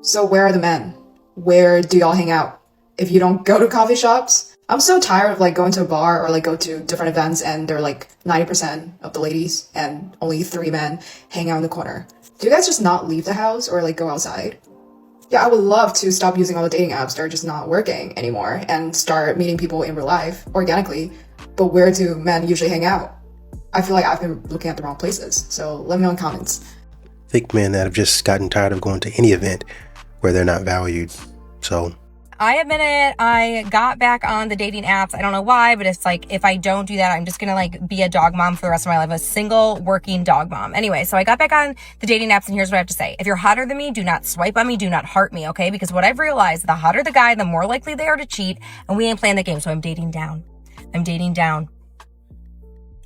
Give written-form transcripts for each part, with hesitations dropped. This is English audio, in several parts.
So where are the men? Where do y'all hang out? If you don't go to coffee shops, I'm so tired of like going to a bar or like go to different events and they're like 90% of the ladies and only 3 men hang out in the corner. Do you guys just not leave the house or like go outside? Yeah, I would love to stop using all the dating apps that are just not working anymore and start meeting people in real life organically. But where do men usually hang out? I feel like I've been looking at the wrong places. So let me know in the comments. Think men that have just gotten tired of going to any event where they're not valued. So I admit it, I got back on the dating apps. I don't know why, but it's like, if I don't do that, I'm just gonna like be a dog mom for the rest of my life, a single working dog mom. Anyway, so I got back on the dating apps and here's what I have to say. If you're hotter than me, do not swipe on me, do not heart me, okay? Because what I've realized, the hotter the guy, the more likely they are to cheat, and we ain't playing the game, so I'm dating down. I'm dating down.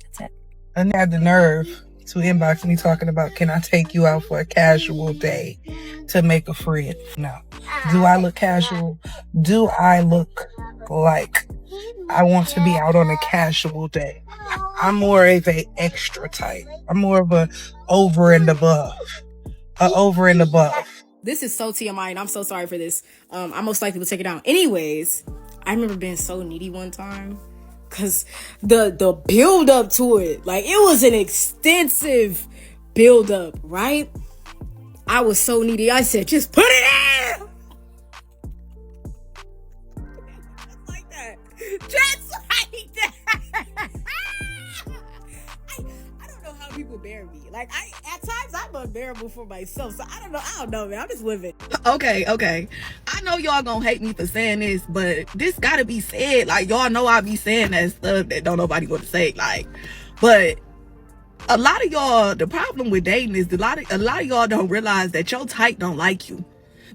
That's it. I had the nerve to inbox me talking about, can I take you out for a casual day to make a friend? No. Do I look casual? Do I look like I want to be out on a casual day? I'm more of a extra type. I'm more of a over and above. Over and above. This is so TMI and I'm so sorry for this. I most likely will take it down. Anyways, I remember being so needy one time. Cause the build up to it, like it was an extensive build up, right? I was so needy. I said, just put it in. Like that. Just like that. I don't know how people bear me. Like at times I'm unbearable for myself. So I don't know, man. I'm just living. Okay. I know y'all gonna hate me for saying this, but this gotta be said. Like, y'all know I be saying that stuff that don't nobody want to say. Like, but a lot of y'all, the problem with dating is a lot of y'all don't realize that your type don't like you.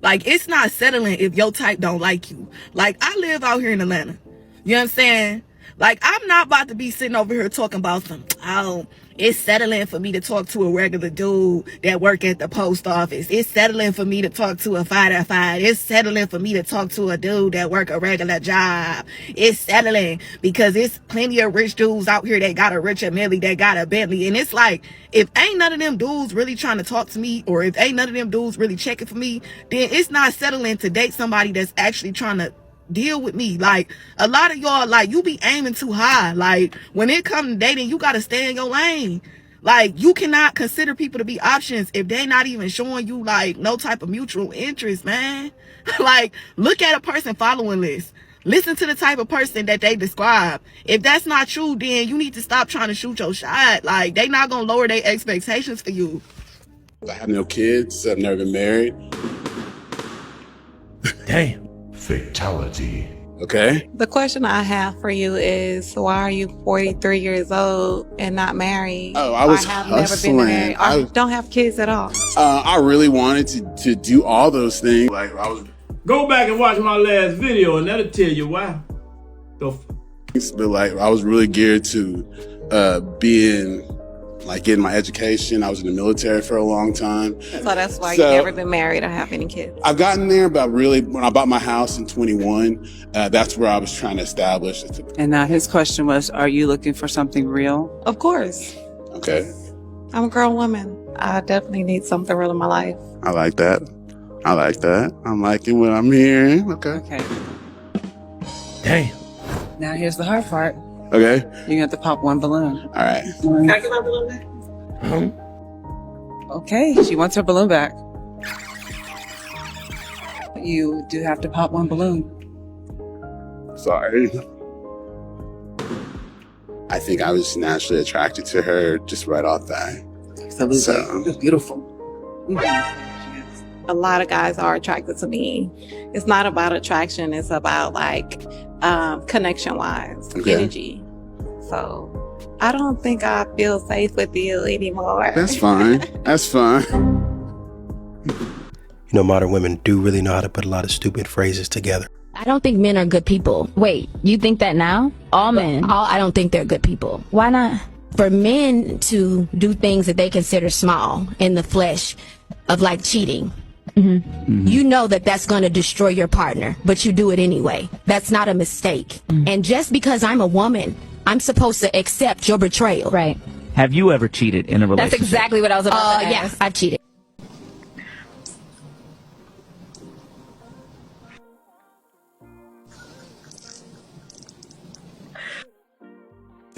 Like, it's not settling if your type don't like you. Like, I live out here in Atlanta. You know what I'm saying? Like, I'm not about to be sitting over here talking about some, oh, it's settling for me to talk to a regular dude that work at the post office. It's settling for me to talk to a firefighter. It's settling for me to talk to a dude that work a regular job. It's settling because it's plenty of rich dudes out here that got a Richard Mille, that got a Bentley. And it's like, if ain't none of them dudes really trying to talk to me, or if ain't none of them dudes really checking for me, then it's not settling to date somebody that's actually trying to deal with me. Like, a lot of y'all, like, you be aiming too high. Like, when it comes to dating, you gotta stay in your lane. Like, you cannot consider people to be options if they not even showing you like no type of mutual interest, man. Like, look at a person following list. Listen to the type of person that they describe. If that's not you, then you need to stop trying to shoot your shot. Like, they not gonna lower their expectations for you. I have no kids. I've never been married. damn. Fatality. Okay. The question I have for you is, why are you 43 years old and not married? Oh, I was have hustling. never been married. Or don't have kids at all. I really wanted to do all those things. Like, I was. Go back and watch my last video and that'll tell you why. But like, I was really geared to being, like, getting my education. I was in the military for a long time. So that's why you've never been married or have any kids. I've gotten there, but really, when I bought my house in 21, that's where I was trying to establish. And now his question was, are you looking for something real? Of course. Okay. I'm a grown woman. I definitely need something real in my life. I like that. I'm liking what I'm hearing. Okay. Damn. Now here's the hard part. Okay. You're gonna have to pop one balloon. All right. Can I get my balloon back? Okay, she wants her balloon back. You do have to pop one balloon. Sorry. I think I was naturally attracted to her just right off that. Absolutely. So. It's beautiful. A lot of guys are attracted to me. It's not about attraction. It's about like connection wise, energy. So I don't think I feel safe with you anymore. That's fine. That's fine. You know, modern women do really know how to put a lot of stupid phrases together. I don't think men are good people. Wait, you think that now? All men? I don't think they're good people. Why not? For men to do things that they consider small in the flesh of like cheating, you know that that's going to destroy your partner, but you do it anyway. That's not a mistake. And just because I'm a woman, I'm supposed to accept your betrayal. Right. Have you ever cheated in a relationship? That's exactly what I was about to ask. Yeah, I've cheated.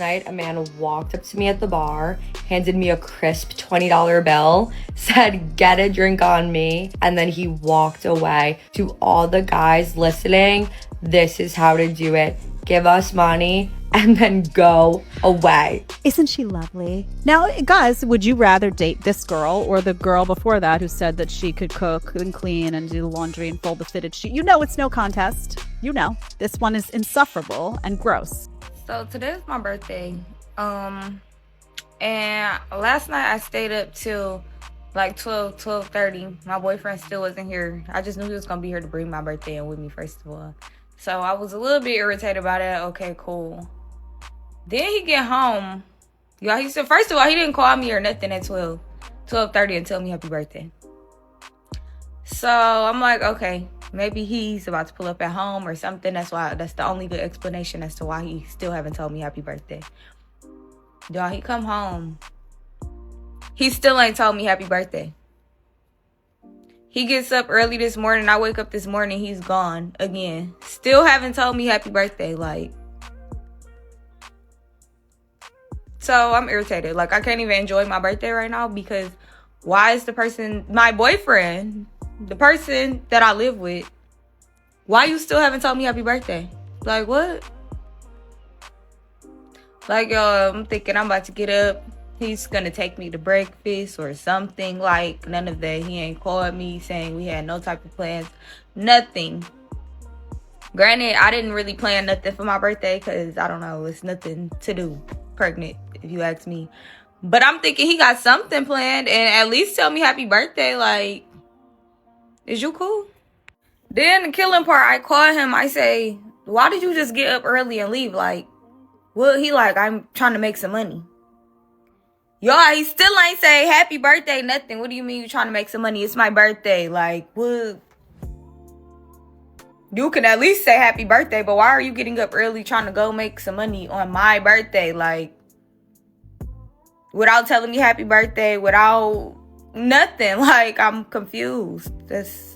night, a man walked up to me at the bar, handed me a crisp $20 bill, said, "Get a drink on me," and then he walked away. To all the guys listening, this is how to do it. Give us money and then go away. Isn't she lovely? Now, guys, would you rather date this girl or the girl before that who said that she could cook and clean and do the laundry and fold the fitted sheet? You know it's no contest. You know. This one is insufferable and gross. So today's my birthday. And last night I stayed up till like 12:30. My boyfriend still wasn't here. I just knew he was gonna be here to bring my birthday in with me, first of all. So I was a little bit irritated about it. Okay, cool. Then he get home. Y'all, he said, first of all, he didn't call me or nothing at 12:30 and tell me happy birthday. So I'm like, okay, maybe he's about to pull up at home or something. That's the only good explanation as to why he still haven't told me happy birthday. Y'all, he come home. He still ain't told me happy birthday. He gets up early this morning. I wake up this morning. He's gone again. Still haven't told me happy birthday. Like, so I'm irritated. Like, I can't even enjoy my birthday right now because why is the person, my boyfriend, the person that I live with, why you still haven't told me happy birthday? Like, what? Like, I'm thinking I'm about to get up. He's gonna take me to breakfast or something. Like, none of that. He ain't called me saying we had no type of plans. Nothing. Granted, I didn't really plan nothing for my birthday because, I don't know, it's nothing to do. Pregnant, if you ask me. But I'm thinking he got something planned and at least tell me happy birthday. Like, is you cool? Then the killing part, I call him. I say, why did you just get up early and leave? Like, well, he like, I'm trying to make some money. Y'all, he still ain't say happy birthday, nothing. What do you mean you trying to make some money? It's my birthday. Like, what? You can at least say happy birthday, but why are you getting up early trying to go make some money on my birthday? Like, without telling me happy birthday, without nothing. Like, I'm confused.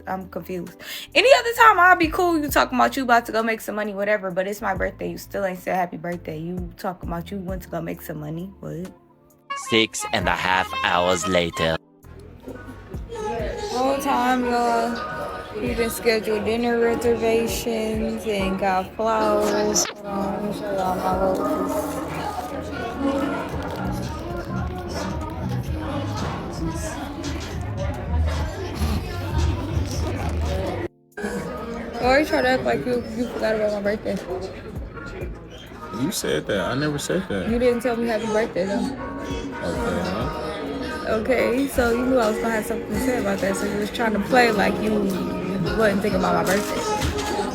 I'm confused. Any other time, I'll be cool. You talking about you about to go make some money, whatever, but it's my birthday. You still ain't said happy birthday. You talking about you went to go make some money. What? 6.5 hours later. Whole time, y'all, we been scheduled dinner reservations and got flowers. Hold on, let me show y'all my roses. You always try to act like you forgot about my birthday. You said that. I never said that. You didn't tell me happy birthday, though. Okay, huh? Okay, so you knew I was gonna have something to say about that, so you was trying to play like you wasn't thinking about my birthday.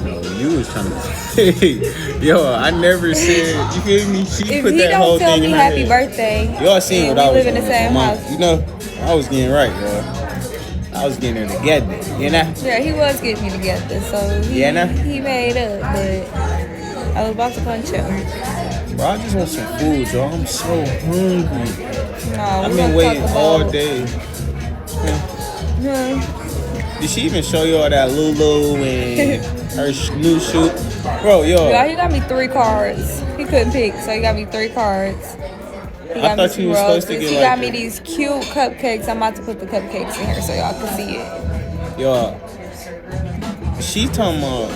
No, you was trying to. Yo, I never said. You feel me? She If put he that whole don't tell thing me in her happy head. birthday, Y'all seen and what I we was live in the doing same for house. months. You know, I was getting right, yo. I was getting her together, you know? Yeah, he was getting me together, so he made up, but I was about to punch him. Bro, I just want some food, yo. I'm so hungry. No, I've been waiting all day. Yeah. Did she even show y'all that Lulu and her new shoe? Bro, yo. Yeah, he got me 3 cards. He couldn't pick, so he got me 3 cards. He got I thought me you was supposed to get He like got me these cute cupcakes. I'm about to put the cupcakes in here so y'all can see it. Yo, she talking about,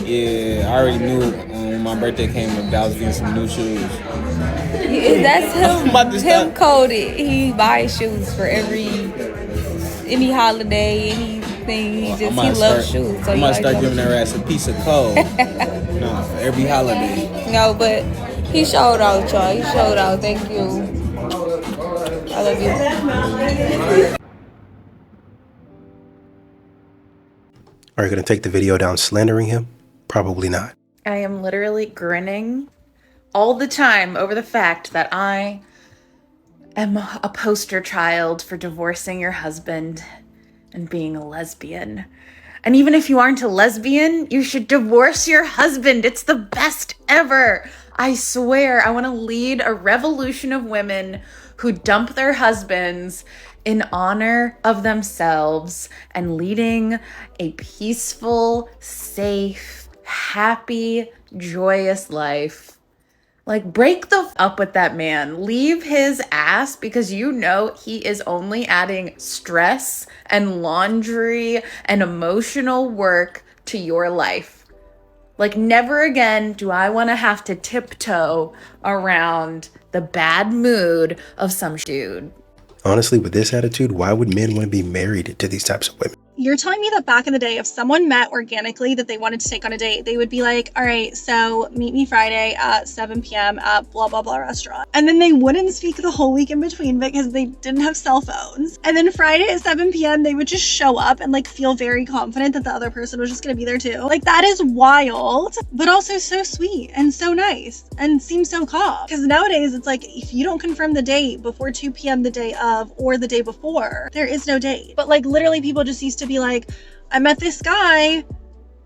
yeah, I already knew when my birthday came up that I was getting some new shoes. Yeah, that's him coded. He buys shoes for any holiday, anything. He loves shoes. So I might start giving her ass a piece of code. No, for every holiday. No, but he showed out, y'all. He showed out. Thank you. I love you. Are you going to take the video down slandering him? Probably not. I am literally grinning all the time over the fact that I am a poster child for divorcing your husband and being a lesbian. And even if you aren't a lesbian, you should divorce your husband. It's the best ever. I swear, I want to lead a revolution of women who dump their husbands in honor of themselves and leading a peaceful, safe, happy, joyous life. Like, break the up with that man. Leave his ass, because you know he is only adding stress and laundry and emotional work to your life. Like, never again do I want to have to tiptoe around the bad mood of some dude. Honestly, with this attitude, why would men want to be married to these types of women? You're telling me that back in the day, if someone met organically that they wanted to take on a date, they would be like, all right, so meet me Friday at 7 p.m. at blah, blah, blah restaurant. And then they wouldn't speak the whole week in between because they didn't have cell phones. And then Friday at 7 p.m., they would just show up and like feel very confident that the other person was just gonna be there too. Like, that is wild, but also so sweet and so nice and seems so calm. Because nowadays it's like, if you don't confirm the date before 2 p.m. the day of or the day before, there is no date. But like, literally people just used to be like, I met this guy,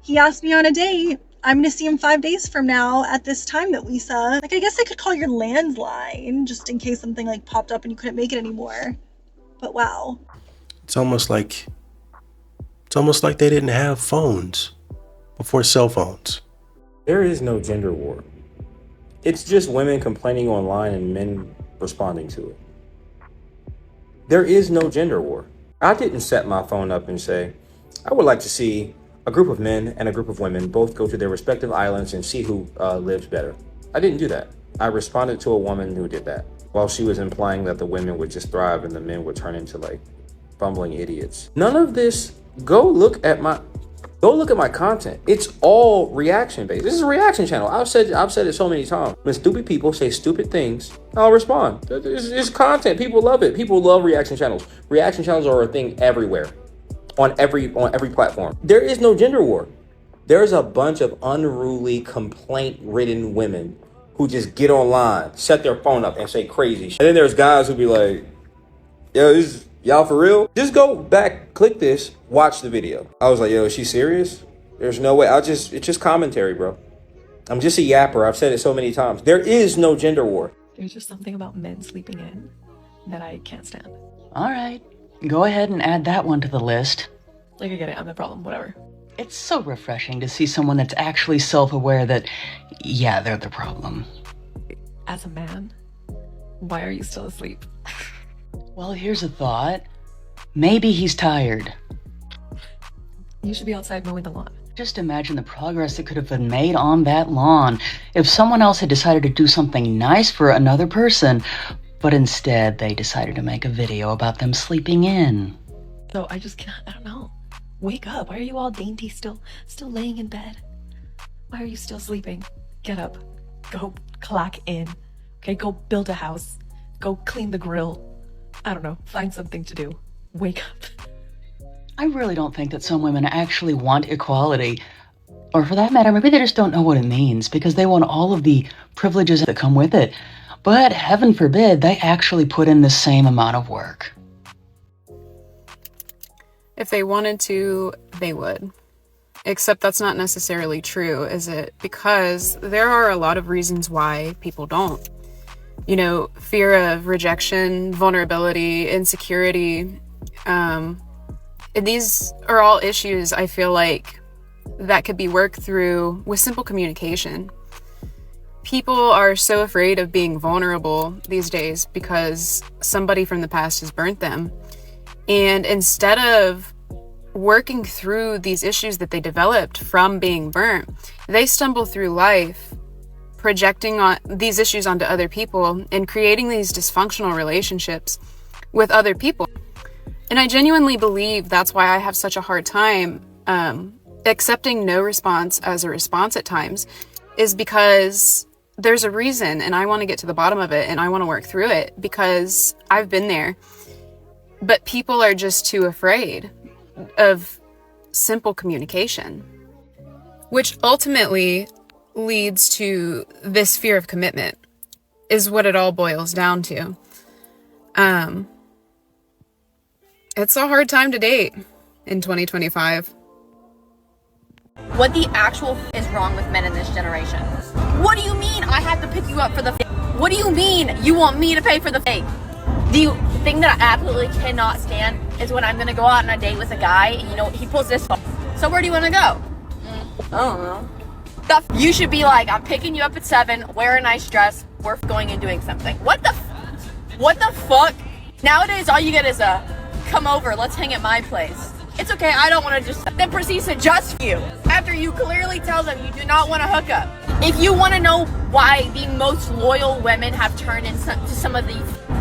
he asked me on a date, I'm gonna see him 5 days from now at this time that we said. Like, I guess I could call your landline just in case something like popped up and you couldn't make it anymore. But wow. It's almost like they didn't have phones before cell phones. There is no gender war. It's just women complaining online and men responding to it. There is no gender war. I didn't set my phone up and say, I would like to see a group of men and a group of women both go to their respective islands and see who lives better. I didn't do that. I responded to a woman who did that, while she was implying that the women would just thrive and the men would turn into like bumbling idiots. None of this. Go look at my content. It's all reaction based. This is a reaction channel. I've said it so many times. When stupid people say stupid things, I'll respond. It's content. People love it. People love reaction channels. Reaction channels are a thing everywhere, on every platform. There is no gender war. There's a bunch of unruly, complaint-ridden women who just get online, set their phone up, and say crazy shit. And then there's guys who be like, yo, this y'all for real? Just go back, click this, watch the video. I was like, yo, is she serious? There's no way. It's just commentary, bro. I'm just a yapper. I've said it so many times. There is no gender war. There's just something about men sleeping in that I can't stand. All right, go ahead and add that one to the list. Like, I get it, I'm the problem, whatever. It's so refreshing to see someone that's actually self-aware that, yeah, they're the problem. As a man, why are you still asleep? Well, here's a thought. Maybe he's tired. You should be outside mowing the lawn. Just imagine the progress that could have been made on that lawn if someone else had decided to do something nice for another person, but instead they decided to make a video about them sleeping in. So I don't know. Wake up. Why are you all dainty still laying in bed? Why are you still sleeping? Get up. Go clock in. Okay, go build a house. Go clean the grill. I don't know. Find something to do. Wake up. I really don't think that some women actually want equality. Or for that matter, maybe they just don't know what it means because they want all of the privileges that come with it. But heaven forbid they actually put in the same amount of work. If they wanted to, they would. Except that's not necessarily true, is it? Because there are a lot of reasons why people don't. You know, fear of rejection, vulnerability, insecurity. And these are all issues I feel like that could be worked through with simple communication. People are so afraid of being vulnerable these days because somebody from the past has burnt them. And instead of working through these issues that they developed from being burnt, they stumble through life projecting on these issues onto other people and creating these dysfunctional relationships with other people. And I genuinely believe that's why I have such a hard time accepting no response as a response at times, is because there's a reason and I want to get to the bottom of it and I want to work through it because I've been there. But people are just too afraid of simple communication, which ultimately leads to this fear of commitment, is what it all boils down to. It's a hard time to date in 2025. What the actual is wrong with men in this generation? What do you mean I have to pick you up for the fake? What do you mean you want me to pay for the fake? The thing that I absolutely cannot stand is when I'm gonna go out on a date with a guy and, you know, he pulls this phone. So where do you want to go? I don't know. You should be like, I'm picking you up at 7, wear a nice dress, we're going and doing something. What the fuck? Nowadays, all you get is a, come over, let's hang at my place. It's okay, I don't want to just, then proceeds to just you. After you clearly tell them you do not want to hook up. If you want to know why the most loyal women have turned into some of the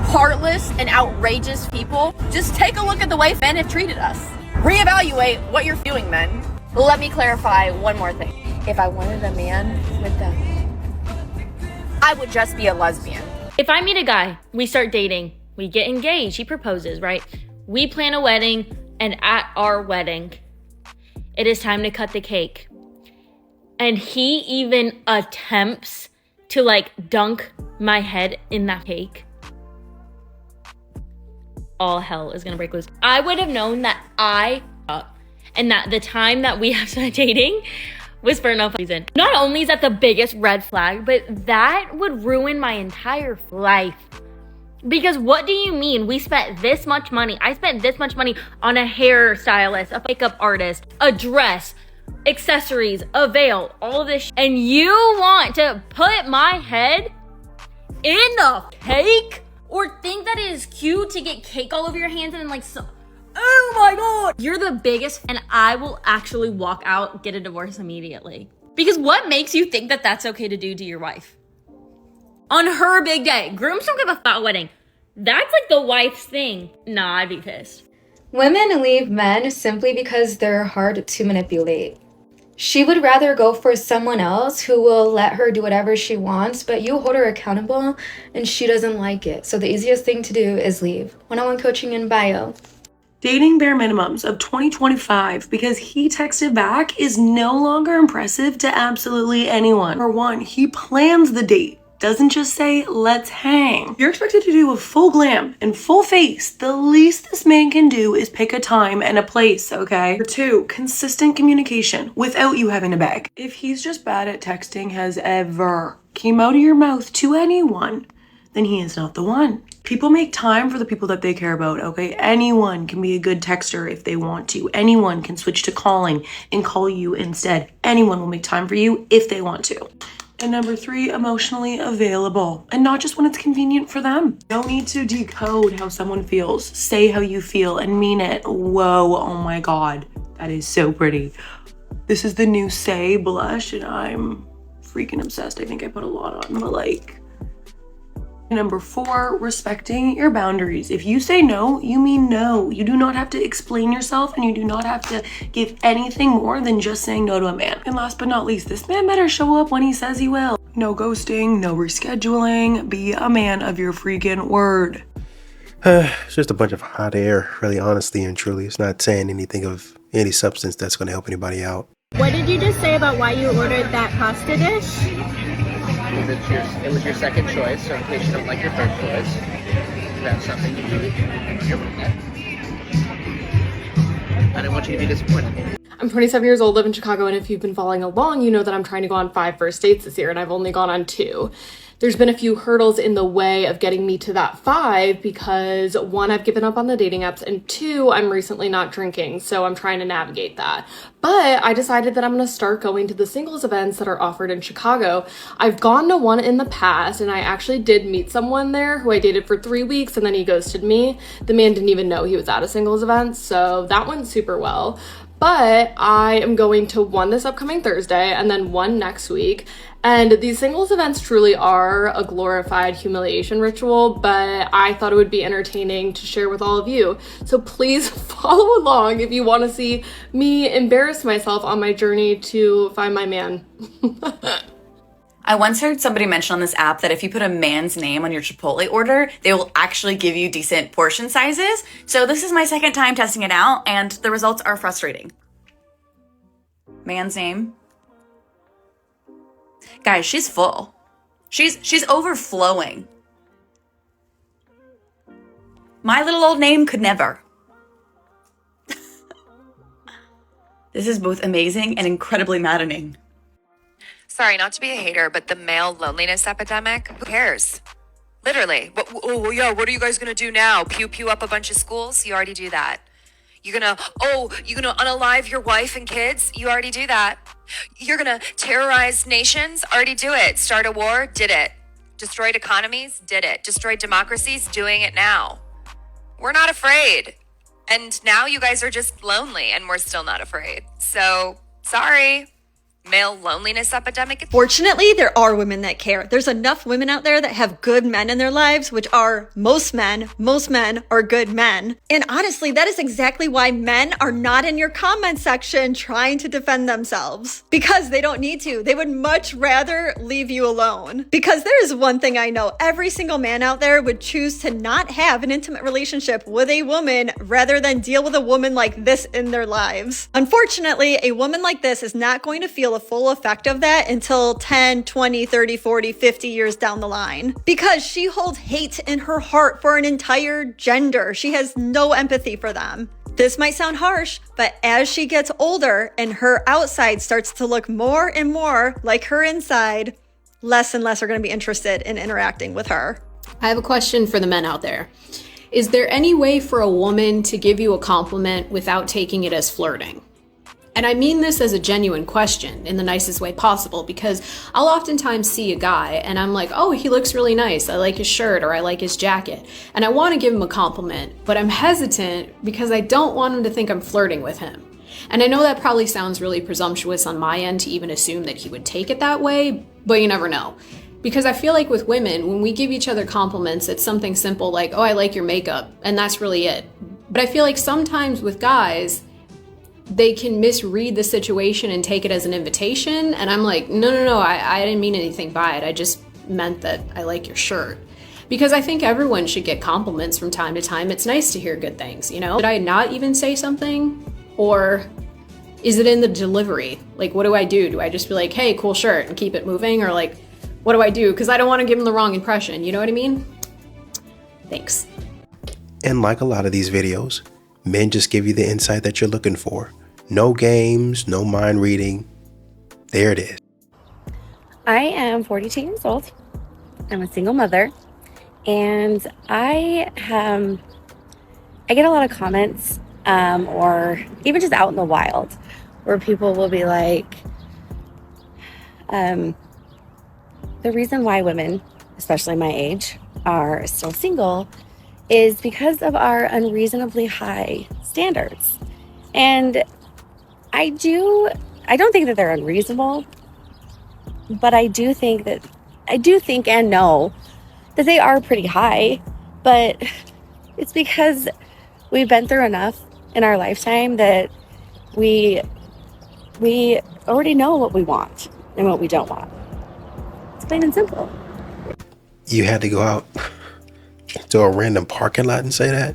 heartless and outrageous people, just take a look at the way men have treated us. Reevaluate what you're doing, men. Let me clarify one more thing. If I wanted a man with them, I would just be a lesbian. If I meet a guy, we start dating, we get engaged, he proposes, right? We plan a wedding, and at our wedding, it is time to cut the cake. And he even attempts to like dunk my head in that cake. All hell is gonna break loose. I would have known that and that the time that we have started dating was for no reason. Not only is that the biggest red flag, but that would ruin my entire life. Because what do you mean we spent this much money? I spent this much money on a hairstylist, a makeup artist, a dress, accessories, a veil, all of this and you want to put my head in the cake? Or think that it is cute to get cake all over your hands and like, oh my God, you're the biggest, and I will actually walk out, get a divorce immediately. Because what makes you think that that's okay to do to your wife? On her big day, grooms don't give a fuck about wedding. That's like the wife's thing. Nah, I'd be pissed. Women leave men simply because they're hard to manipulate. She would rather go for someone else who will let her do whatever she wants, but you hold her accountable and she doesn't like it. So the easiest thing to do is leave. One-on-one coaching in bio. Dating bare minimums of 2025 because he texted back is no longer impressive to absolutely anyone. For one, he plans the date. Doesn't just say, let's hang. You're expected to do a full glam and full face. The least this man can do is pick a time and a place, okay? For two, consistent communication without you having to beg. If he's just bad at texting has ever came out of your mouth to anyone, then he is not the one. People make time for the people that they care about, okay? Anyone can be a good texter if they want to. Anyone can switch to calling and call you instead. Anyone will make time for you if they want to. And number three, emotionally available. And not just when it's convenient for them. No need to decode how someone feels. Say how you feel and mean it. Whoa, oh my God. That is so pretty. This is the new Say blush and I'm freaking obsessed. I think I put a lot on, but like. Number four, respecting your boundaries. If you say no, you mean no. You do not have to explain yourself and you do not have to give anything more than just saying no to a man. And last but not least, this man better show up when he says he will. No ghosting, no rescheduling. Be a man of your freaking word. It's just a bunch of hot air, really, honestly and truly. It's not saying anything of any substance that's going to help anybody out. What did you just say about why you ordered that pasta dish? It was your second choice, so in case you don't like your third choice, that's something you do. You're okay. I didn't want you to be disappointed. I'm 27 years old, live in Chicago, and if you've been following along, you know that I'm trying to go on 5 first dates this year, and I've only gone on 2. There's been a few hurdles in the way of getting me to that 5 because 1, I've given up on the dating apps, and 2, I'm recently not drinking, so I'm trying to navigate that. But I decided that I'm gonna start going to the singles events that are offered in Chicago. I've gone to one in the past, and I actually did meet someone there who I dated for 3 weeks, and then he ghosted me. The man didn't even know he was at a singles event, so that went super well. But I am going to one this upcoming Thursday and then one next week. And these singles events truly are a glorified humiliation ritual, but I thought it would be entertaining to share with all of you. So please follow along if you want to see me embarrass myself on my journey to find my man. I once heard somebody mention on this app that if you put a man's name on your Chipotle order, they will actually give you decent portion sizes. So this is my second time testing it out, and the results are frustrating. Man's name. Guys, she's full. She's overflowing. My little old name could never. This is both amazing and incredibly maddening. Sorry, not to be a hater, but the male loneliness epidemic, who cares? Literally. What are you guys gonna do now? Pew up a bunch of schools? You already do that. You're gonna unalive your wife and kids? You already do that. You're gonna terrorize nations? Already do it. Start a war? Did it. Destroyed economies? Did it. Destroyed democracies? Doing it now. We're not afraid. And now you guys are just lonely and we're still not afraid. So, sorry. Male loneliness epidemic. Fortunately, there are women that care. There's enough women out there that have good men in their lives, which are most men. Most men are good men. And honestly, that is exactly why men are not in your comment section trying to defend themselves. Because they don't need to. They would much rather leave you alone. Because there is one thing I know. Every single man out there would choose to not have an intimate relationship with a woman rather than deal with a woman like this in their lives. Unfortunately, a woman like this is not going to feel the full effect of that until 10, 20, 30, 40, 50 years down the line. Because she holds hate in her heart for an entire gender. She has no empathy for them. This might sound harsh, but as she gets older and her outside starts to look more and more like her inside, less and less are going to be interested in interacting with her. I have a question for the men out there. Is there any way for a woman to give you a compliment without taking it as flirting? And I mean this as a genuine question in the nicest way possible, because I'll oftentimes see a guy and I'm like, oh, he looks really nice. I like his shirt or I like his jacket. And I want to give him a compliment, but I'm hesitant because I don't want him to think I'm flirting with him. And I know that probably sounds really presumptuous on my end to even assume that he would take it that way, but you never know. Because I feel like with women, when we give each other compliments, it's something simple like, oh, I like your makeup, and that's really it. But I feel like sometimes with guys, they can misread the situation and take it as an invitation. And I'm like, no, I didn't mean anything by it. I just meant that I like your shirt. Because I think everyone should get compliments from time to time. It's nice to hear good things, you know? Did I not even say something? Or is it in the delivery? Like, what do I do? Do I just be like, hey, cool shirt and keep it moving? Or like, what do I do? Because I don't want to give them the wrong impression. You know what I mean? Thanks. And like a lot of these videos, men just give you the insight that you're looking for. No games, no mind reading. There it is. I am 42 years old. I'm a single mother. And I get a lot of comments or even just out in the wild where people will be like, the reason why women, especially my age, are still single is because of our unreasonably high standards. And I don't think that they're unreasonable, but I do think and know that they are pretty high, but it's because we've been through enough in our lifetime that we already know what we want and what we don't want. It's plain and simple. You had to go out to a random parking lot and say that?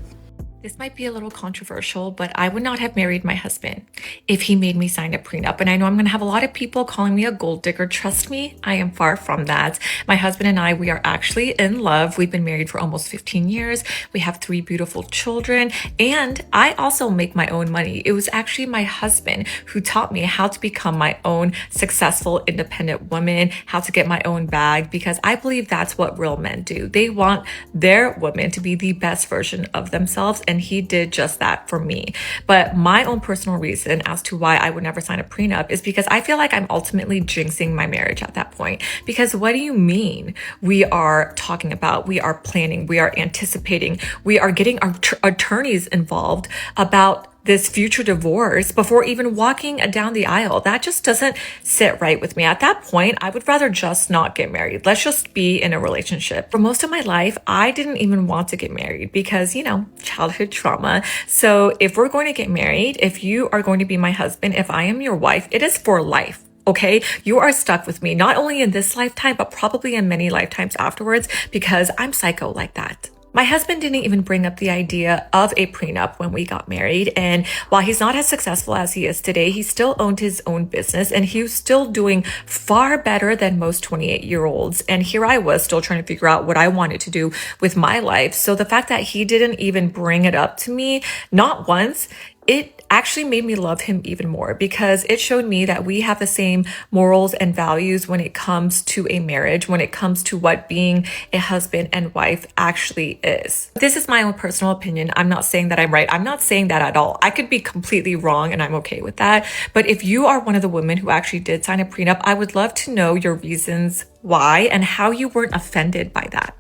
This might be a little controversial, but I would not have married my husband if he made me sign a prenup. And I know I'm going to have a lot of people calling me a gold digger. Trust me, I am far from that. My husband and I, we are actually in love. We've been married for almost 15 years. We have 3 beautiful children. And I also make my own money. It was actually my husband who taught me how to become my own successful, independent woman, how to get my own bag, because I believe that's what real men do. They want their woman to be the best version of themselves. And he did just that for me. But my own personal reason as to why I would never sign a prenup is because I feel like I'm ultimately jinxing my marriage at that point. Because what do you mean? We are talking about, we are planning, we are anticipating, we are getting our attorneys involved about this future divorce before even walking down the aisle. That just doesn't sit right with me. At that point, I would rather just not get married. Let's just be in a relationship. For most of my life, I didn't even want to get married because, you know, childhood trauma. So if we're going to get married, if you are going to be my husband, if I am your wife, it is for life. Okay, you are stuck with me, not only in this lifetime, but probably in many lifetimes afterwards, because I'm psycho like that. My husband didn't even bring up the idea of a prenup when we got married. And while he's not as successful as he is today, he still owned his own business and he was still doing far better than most 28-year-olds. And here I was still trying to figure out what I wanted to do with my life. So the fact that he didn't even bring it up to me, not once, it actually made me love him even more because it showed me that we have the same morals and values when it comes to a marriage, when it comes to what being a husband and wife actually is. This is my own personal opinion. I'm not saying that I'm right. I'm not saying that at all. I could be completely wrong and I'm okay with that. But if you are one of the women who actually did sign a prenup, I would love to know your reasons why and how you weren't offended by that.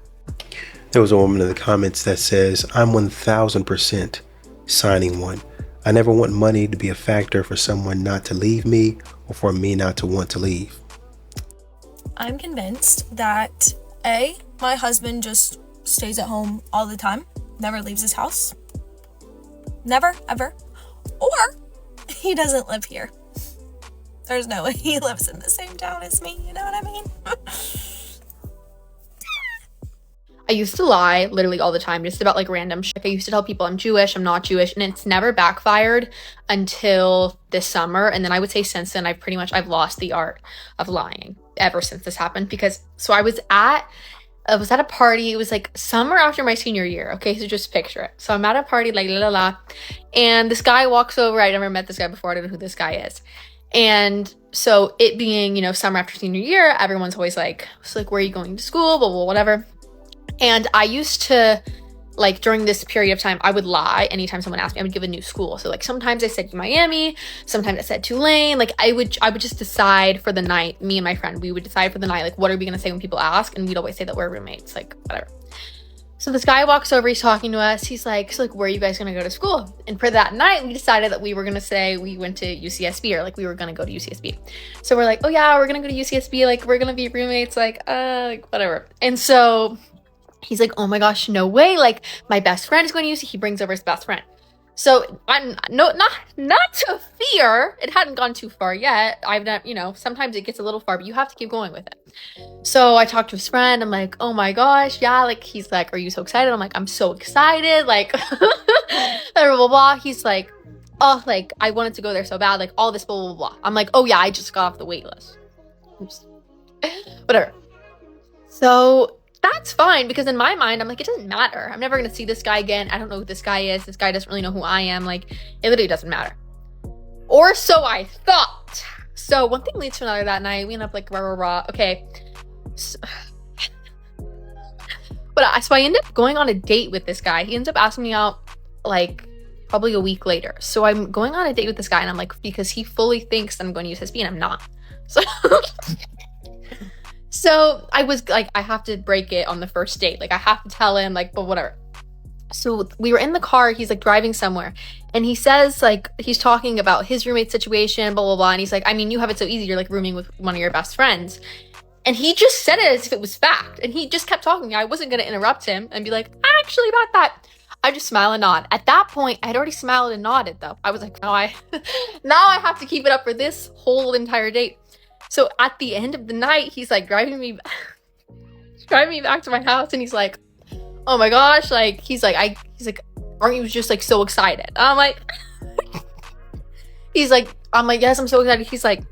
There was a woman in the comments that says, I'm 1000% signing one. I never want money to be a factor for someone not to leave me or for me not to want to leave. I'm convinced that A, my husband just stays at home all the time, never leaves his house. Never, ever. Or he doesn't live here. There's no way he lives in the same town as me, you know what I mean? I used to lie literally all the time, just about like random shit. I used to tell people I'm Jewish, I'm not Jewish, and it's never backfired until this summer. And then I would say since then, I've lost the art of lying ever since this happened. Because so I was at a party. It was like summer after my senior year. Okay, so just picture it. So I'm at a party, like and this guy walks over. I never met this guy before. I don't know who this guy is. And so it being, summer after senior year, everyone's always like, where are you going to school? Blah, blah, whatever. And I used to, like, during this period of time, I would lie anytime someone asked me. I would give a new school. So, like, sometimes I said Miami, sometimes I said Tulane. Like, I would just decide for the night, me and my friend, we would decide for the night, like, what are we going to say when people ask? And we'd always say that we're roommates, like, whatever. So this guy walks over, he's talking to us. He's like, where are you guys going to go to school? And for that night, we decided that we were going to say we went to UCSB, or like we were going to go to UCSB. So we're like, oh yeah, we're going to go to UCSB. Like, we're going to be roommates, like whatever. And so he's like, oh my gosh, no way. Like, my best friend is going to UC. He brings over his best friend. So I'm not to fear. It hadn't gone too far yet. I've not, sometimes it gets a little far, but you have to keep going with it. So I talked to his friend. I'm like, oh my gosh, yeah. Like, he's like, are you so excited? I'm like, I'm so excited. Like, blah, blah, blah. He's like, oh, like, I wanted to go there so bad. Like, all this, blah, blah, blah. I'm like, oh yeah, I just got off the wait list. Whatever. So that's fine, because in my mind, I'm like, it doesn't matter. I'm never going to see this guy again. I don't know who this guy is. This guy doesn't really know who I am. Like, it literally doesn't matter. Or so I thought. So one thing leads to another that night. We end up like, rah. Okay. So I end up going on a date with this guy. He ends up asking me out like probably a week later. So I'm going on a date with this guy, and I'm like, because he fully thinks I'm going to use his B and I'm not. So I was like, I have to break it on the first date. Like, I have to tell him, like, but whatever. So we were in the car. He's like driving somewhere, and he says, like, he's talking about his roommate situation, blah, blah, blah. And he's like, I mean, you have it so easy. You're like rooming with one of your best friends. And he just said it as if it was fact. And he just kept talking. I wasn't going to interrupt him and be like, actually about that. I just smile and nod. At that point, I had already smiled and nodded though. I was like, now I have to keep it up for this whole entire date. So at the end of the night, he's like driving me back to my house, and he's like, oh my gosh, like, he's like, aren't you just like so excited? And I'm like, I'm like, yes, I'm so excited. He's like,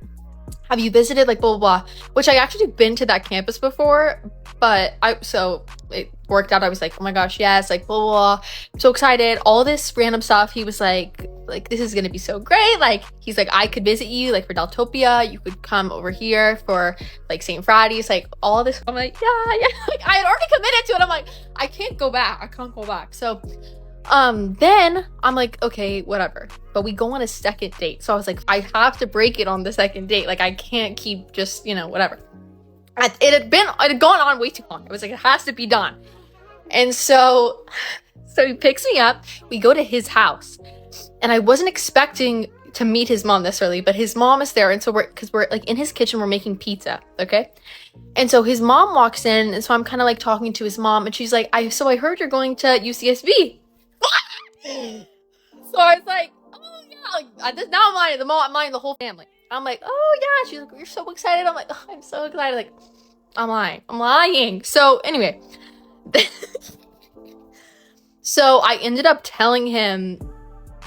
have you visited like blah, blah, blah, which I actually been to that campus before, but so it worked out. I was like, oh my gosh, yes, like blah, blah, blah. I'm so excited. All this random stuff. He was like, this is going to be so great. Like, he's like, I could visit you like for Deltopia. You could come over here for like St. Fridays, like all this. I'm like, yeah. Like, I had already committed to it. I'm like, I can't go back. I can't go back. So, then I'm like, okay, whatever. But we go on a second date. So I was like, I have to break it on the second date. Like, I can't keep just, whatever. It had gone on way too long. It was like, it has to be done. And so he picks me up. We go to his house. And I wasn't expecting to meet his mom necessarily, but his mom is there. And so we're like in his kitchen, we're making pizza. Okay. And so his mom walks in. And so I'm kind of like talking to his mom, and she's like, I heard you're going to UCSB. So I was like, oh yeah. Like, now I'm lying the whole family. I'm like, oh yeah. She's like, you're so excited. I'm like, oh, I'm so excited. Like, I'm lying. So anyway, so I ended up telling him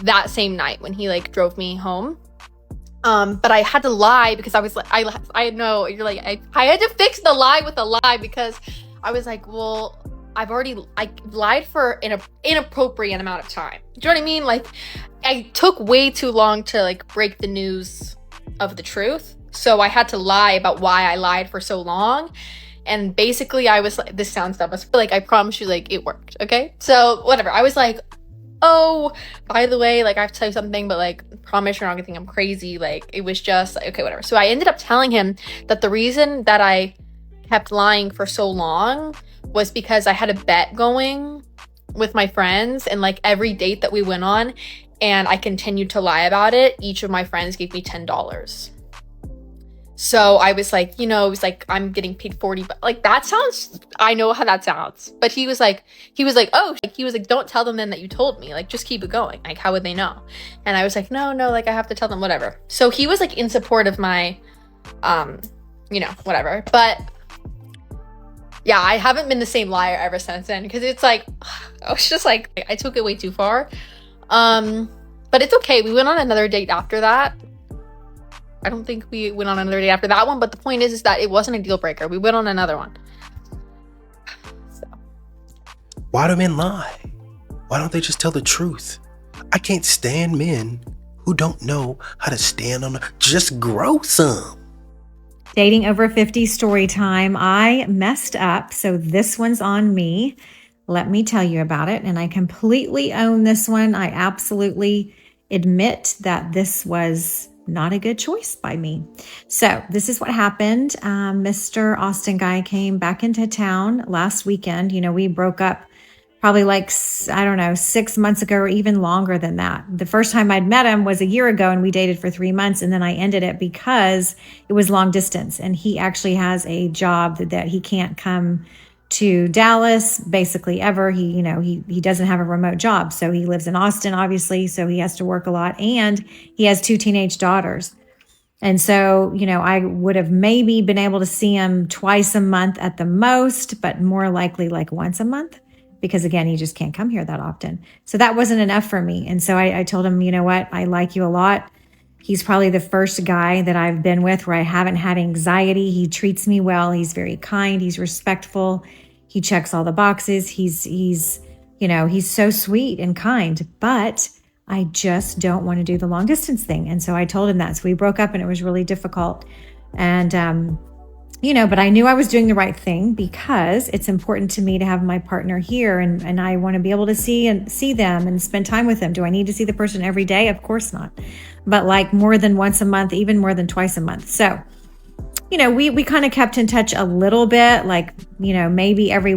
that same night when he like drove me home. But I had to lie because I was like, I know you're like, I had to fix the lie with a lie, because I was like, well, I lied for an inappropriate amount of time. Do you know what I mean? Like, I took way too long to like break the news of the truth. So I had to lie about why I lied for so long. And basically I was like, this sounds dumb, but like, I promise you, like, it worked. Okay. So whatever. I was like, oh, by the way, like, I have to tell you something, but like, promise you're not gonna think I'm crazy. Like, it was just like, okay, whatever. So I ended up telling him that the reason that I kept lying for so long was because I had a bet going with my friends, and like every date that we went on and I continued to lie about it, each of my friends gave me $10. So I was like, you know, it was like, I'm getting paid 40, but like, that sounds, I know how that sounds. But he was like, oh, he was like, don't tell them then that you told me, like, just keep it going. Like, how would they know? And I was like, no, like, I have to tell them, whatever. So he was like in support of my, you know, whatever. But yeah, I haven't been the same liar ever since then, because it's like, I was just like, I took it way too far. But it's okay. We went on another date after that. I don't think we went on another date after that one, but the point is that it wasn't a deal breaker. We went on another one. So. Why do men lie? Why don't they just tell the truth? I can't stand men who don't know how to stand on just grow some. Dating over 50 story time. I messed up, so this one's on me. Let me tell you about it. And I completely own this one. I absolutely admit that this was not a good choice by me. So this is what happened. Mr. Austin guy came back into town last weekend. You know, we broke up probably like, I don't know, 6 months ago or even longer than that. The first time I'd met him was a year ago, and we dated for 3 months. And then I ended it because it was long distance. And he actually has a job that he can't come to Dallas basically ever. He doesn't have a remote job. So he lives in Austin, obviously. So he has to work a lot, and he has 2 teenage daughters. And so, you know, I would have maybe been able to see him twice a month at the most, but more likely like once a month, because again, he just can't come here that often. So that wasn't enough for me. And so I told him, you know what? I like you a lot. He's probably the first guy that I've been with where I haven't had anxiety. He treats me well. He's very kind. He's respectful. He checks all the boxes. He's so sweet and kind, but I just don't want to do the long distance thing. And so I told him that. So we broke up, and it was really difficult. And, but I knew I was doing the right thing, because it's important to me to have my partner here, and I want to be able to see them and spend time with them. Do I need to see the person every day? Of course not. But like more than once a month, even more than twice a month. So, you know, we kind of kept in touch a little bit, like, you know, maybe every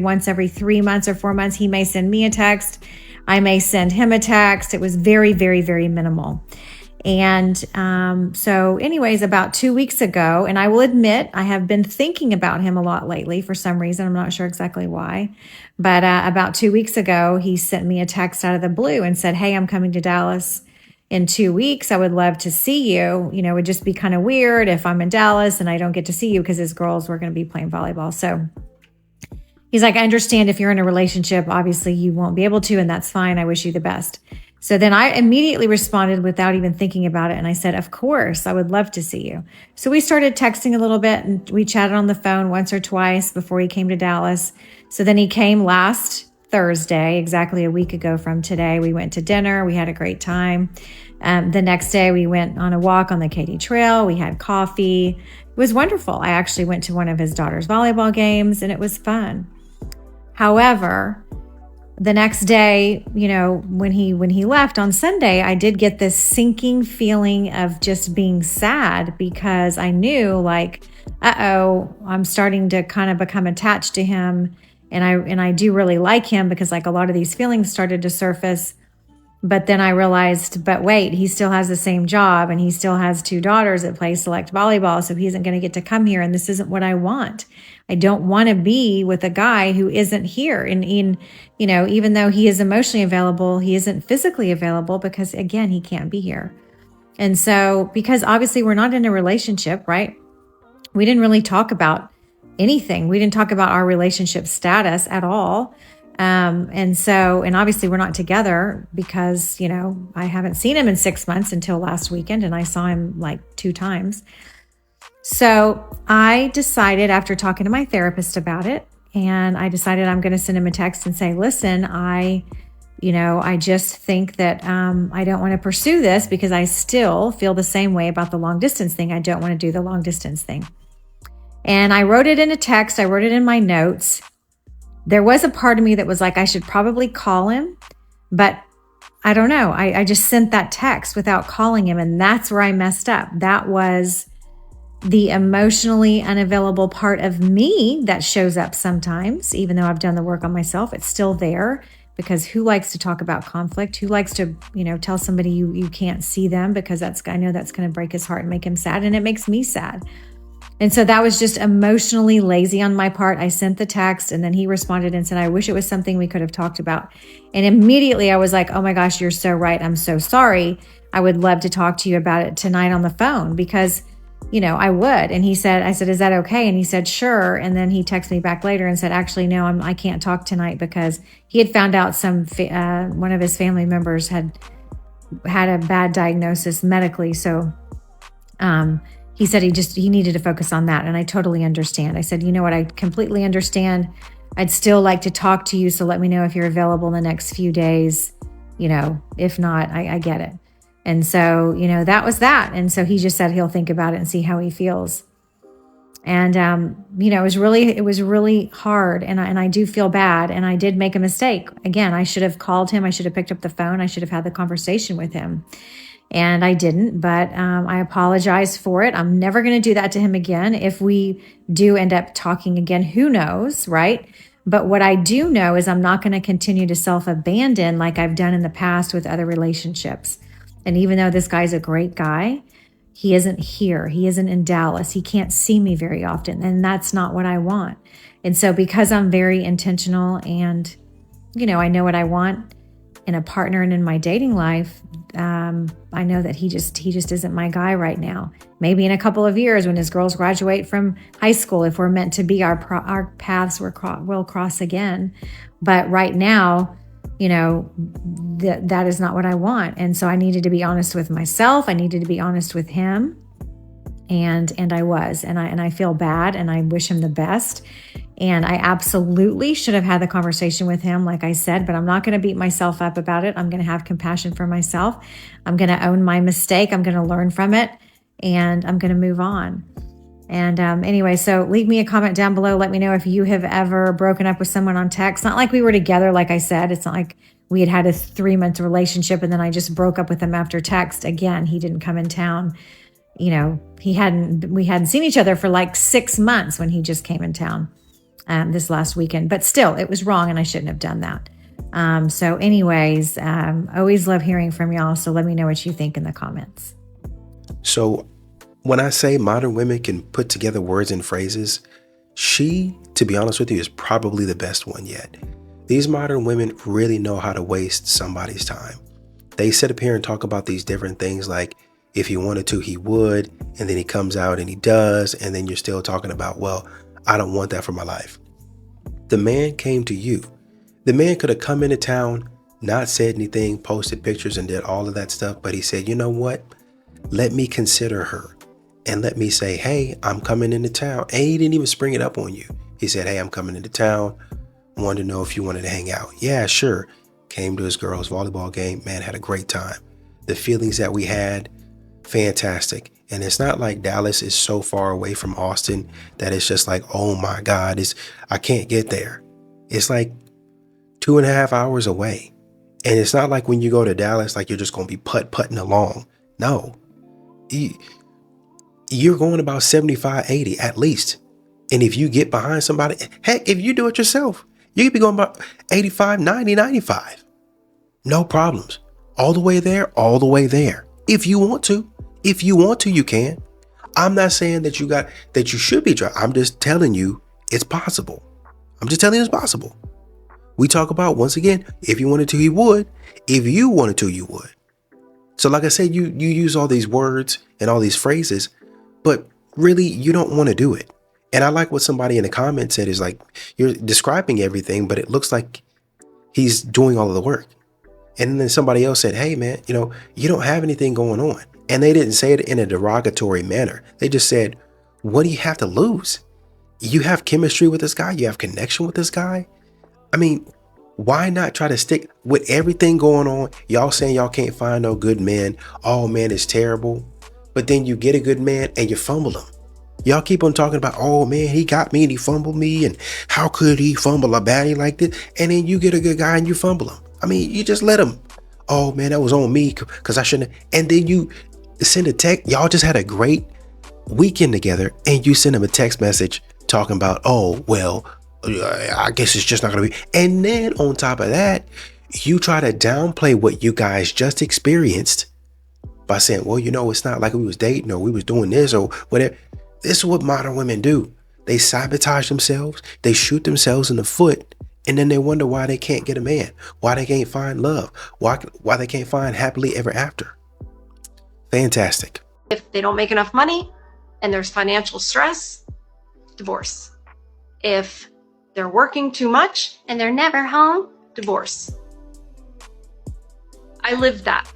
3 months or 4 months, he may send me a text. I may send him a text. It was very, very, very minimal. And so anyways, about 2 weeks ago, and I will admit, I have been thinking about him a lot lately for some reason. I'm not sure exactly why. But about 2 weeks ago, he sent me a text out of the blue and said, hey, I'm coming to Dallas in 2 weeks. I would love to see you. You know, it would just be kind of weird if I'm in Dallas and I don't get to see you, because his girls were going to be playing volleyball. So he's like, I understand if you're in a relationship, obviously you won't be able to, and that's fine. I wish you the best. So then I immediately responded without even thinking about it. And I said, of course, I would love to see you. So we started texting a little bit, and we chatted on the phone once or twice before he came to Dallas. So then he came last Thursday, exactly a week ago from today. We went to dinner. We had a great time. The next day we went on a walk on the Katy Trail. We had coffee. It was wonderful. I actually went to one of his daughter's volleyball games, and it was fun. However, the next day, you know, when he left on Sunday, I did get this sinking feeling of just being sad, because I knew, like, I'm starting to kind of become attached to him. And I do really like him, because like a lot of these feelings started to surface. But then I realized, but wait, he still has the same job, and he still has 2 daughters that play select volleyball. So he isn't going to get to come here. And this isn't what I want. I don't want to be with a guy who isn't here. And you know, even though he is emotionally available, he isn't physically available, because again, he can't be here. And so, because obviously we're not in a relationship, right? We didn't really talk about anything. We didn't talk about our relationship status at all. And obviously we're not together, because, you know, I haven't seen him in 6 months until last weekend, and I saw him like 2 times. So I decided, after talking to my therapist about it, And I decided I'm going to send him a text and say, listen, I just think that I don't want to pursue this because I still feel the same way about the long distance thing. I don't want to do the long distance thing. And I wrote it in a text. I wrote it in my notes. There was a part of me that was like, I should probably call him, but I don't know. I just sent that text without calling him. And that's where I messed up. That was the emotionally unavailable part of me that shows up sometimes, even though I've done the work on myself. It's still there because who likes to talk about conflict? Who likes to, tell somebody you can't see them, because I know that's going to break his heart and make him sad. And it makes me sad. And so that was just emotionally lazy on my part. I sent the text and then he responded and said, I wish it was something we could have talked about. And immediately I was like, oh my gosh, you're so right. I'm so sorry. I would love to talk to you about it tonight on the phone because, I would. And I said, is that okay? And he said, sure. And then he texted me back later and said, actually, no, I can't talk tonight because he had found out one of his family members had a bad diagnosis medically. So, he said he needed to focus on that. And I totally understand. I said, you know what? I completely understand. I'd still like to talk to you. So let me know if you're available in the next few days. If not, I get it. And so, that was that. And so he just said he'll think about it and see how he feels. And, it was really hard. And I do feel bad. And I did make a mistake. Again, I should have called him. I should have picked up the phone. I should have had the conversation with him. And I didn't, but I apologize for it. I'm never going to do that to him again. If we do end up talking again, who knows, right? But what I do know is I'm not going to continue to self-abandon like I've done in the past with other relationships. And even though this guy's a great guy, he isn't here. He isn't in Dallas. He can't see me very often. And that's not what I want. And so because I'm very intentional and, I know what I want in a partner and in my dating life, I know that he just isn't my guy right now. Maybe in a couple of years when his girls graduate from high school, if we're meant to be, our paths will cross again. But right now, that is not what I want. And so I needed to be honest with myself. I needed to be honest with him. And I was, and I feel bad and I wish him the best. And I absolutely should have had the conversation with him, like I said, but I'm not going to beat myself up about it. I'm going to have compassion for myself. I'm going to own my mistake. I'm going to learn from it and I'm going to move on. And anyway, so leave me a comment down below. Let me know if you have ever broken up with someone on text. Not like we were together, like I said. It's not like we had a 3-month relationship and then I just broke up with him after text. Again, he didn't come in town. We hadn't seen each other for like 6 months when he just came in town this last weekend. But still, it was wrong and I shouldn't have done that. So anyways, always love hearing from y'all. So let me know what you think in the comments. So when I say modern women can put together words and phrases, she, to be honest with you, is probably the best one yet. These modern women really know how to waste somebody's time. They sit up here and talk about these different things like, if he wanted to, he would, and then he comes out and he does, and then you're still talking about, well, I don't want that for my life. The man came to you. The man could have come into town, not said anything, posted pictures and did all of that stuff, but he said, you know what? Let me consider her and let me say, hey, I'm coming into town. And he didn't even spring it up on you. He said, hey, I'm coming into town. Wanted to know if you wanted to hang out. Yeah, sure. Came to his girls' volleyball game. Man, had a great time. The feelings that we had, fantastic. And it's not like Dallas is so far away from Austin that it's just like, oh my God, I can't get there. It's like 2.5 hours away. And it's not like when you go to Dallas, like you're just going to be putting along. No, you're going about 75, 80 at least. And if you get behind somebody, heck, if you do it yourself, you could be going about 85, 90, 95. No problems. All the way there, all the way there. If you want to. If you want to, you can. I'm not saying that you should be driving. I'm just telling you it's possible. I'm just telling you it's possible. We talk about, once again, if you wanted to, you would. If you wanted to, you would. So like I said, you use all these words and all these phrases, but really you don't want to do it. And I like what somebody in the comments said is like, you're describing everything, but it looks like he's doing all of the work. And then somebody else said, hey man, you don't have anything going on. And they didn't say it in a derogatory manner. They just said, what do you have to lose? You have chemistry with this guy. You have connection with this guy. I mean, why not try to stick with everything going on? Y'all saying y'all can't find no good men. Oh man, it's terrible. But then you get a good man and you fumble him. Y'all keep on talking about, oh man, he got me and he fumbled me. And how could he fumble a baddie like this? And then you get a good guy and you fumble him. I mean, you just let him. Oh man, that was on me because I shouldn't. And then you send a text. Y'all just had a great weekend together and you send him a text message talking about, oh, well, I guess it's just not going to be. And then on top of that, you try to downplay what you guys just experienced by saying, well, you know, it's not like we was dating or we was doing this or whatever. This is what modern women do. They sabotage themselves. They shoot themselves in the foot. And then they wonder why they can't get a man, why they can't find love, why they can't find happily ever after. Fantastic. If they don't make enough money and there's financial stress, divorce. If they're working too much and they're never home, divorce. I lived that.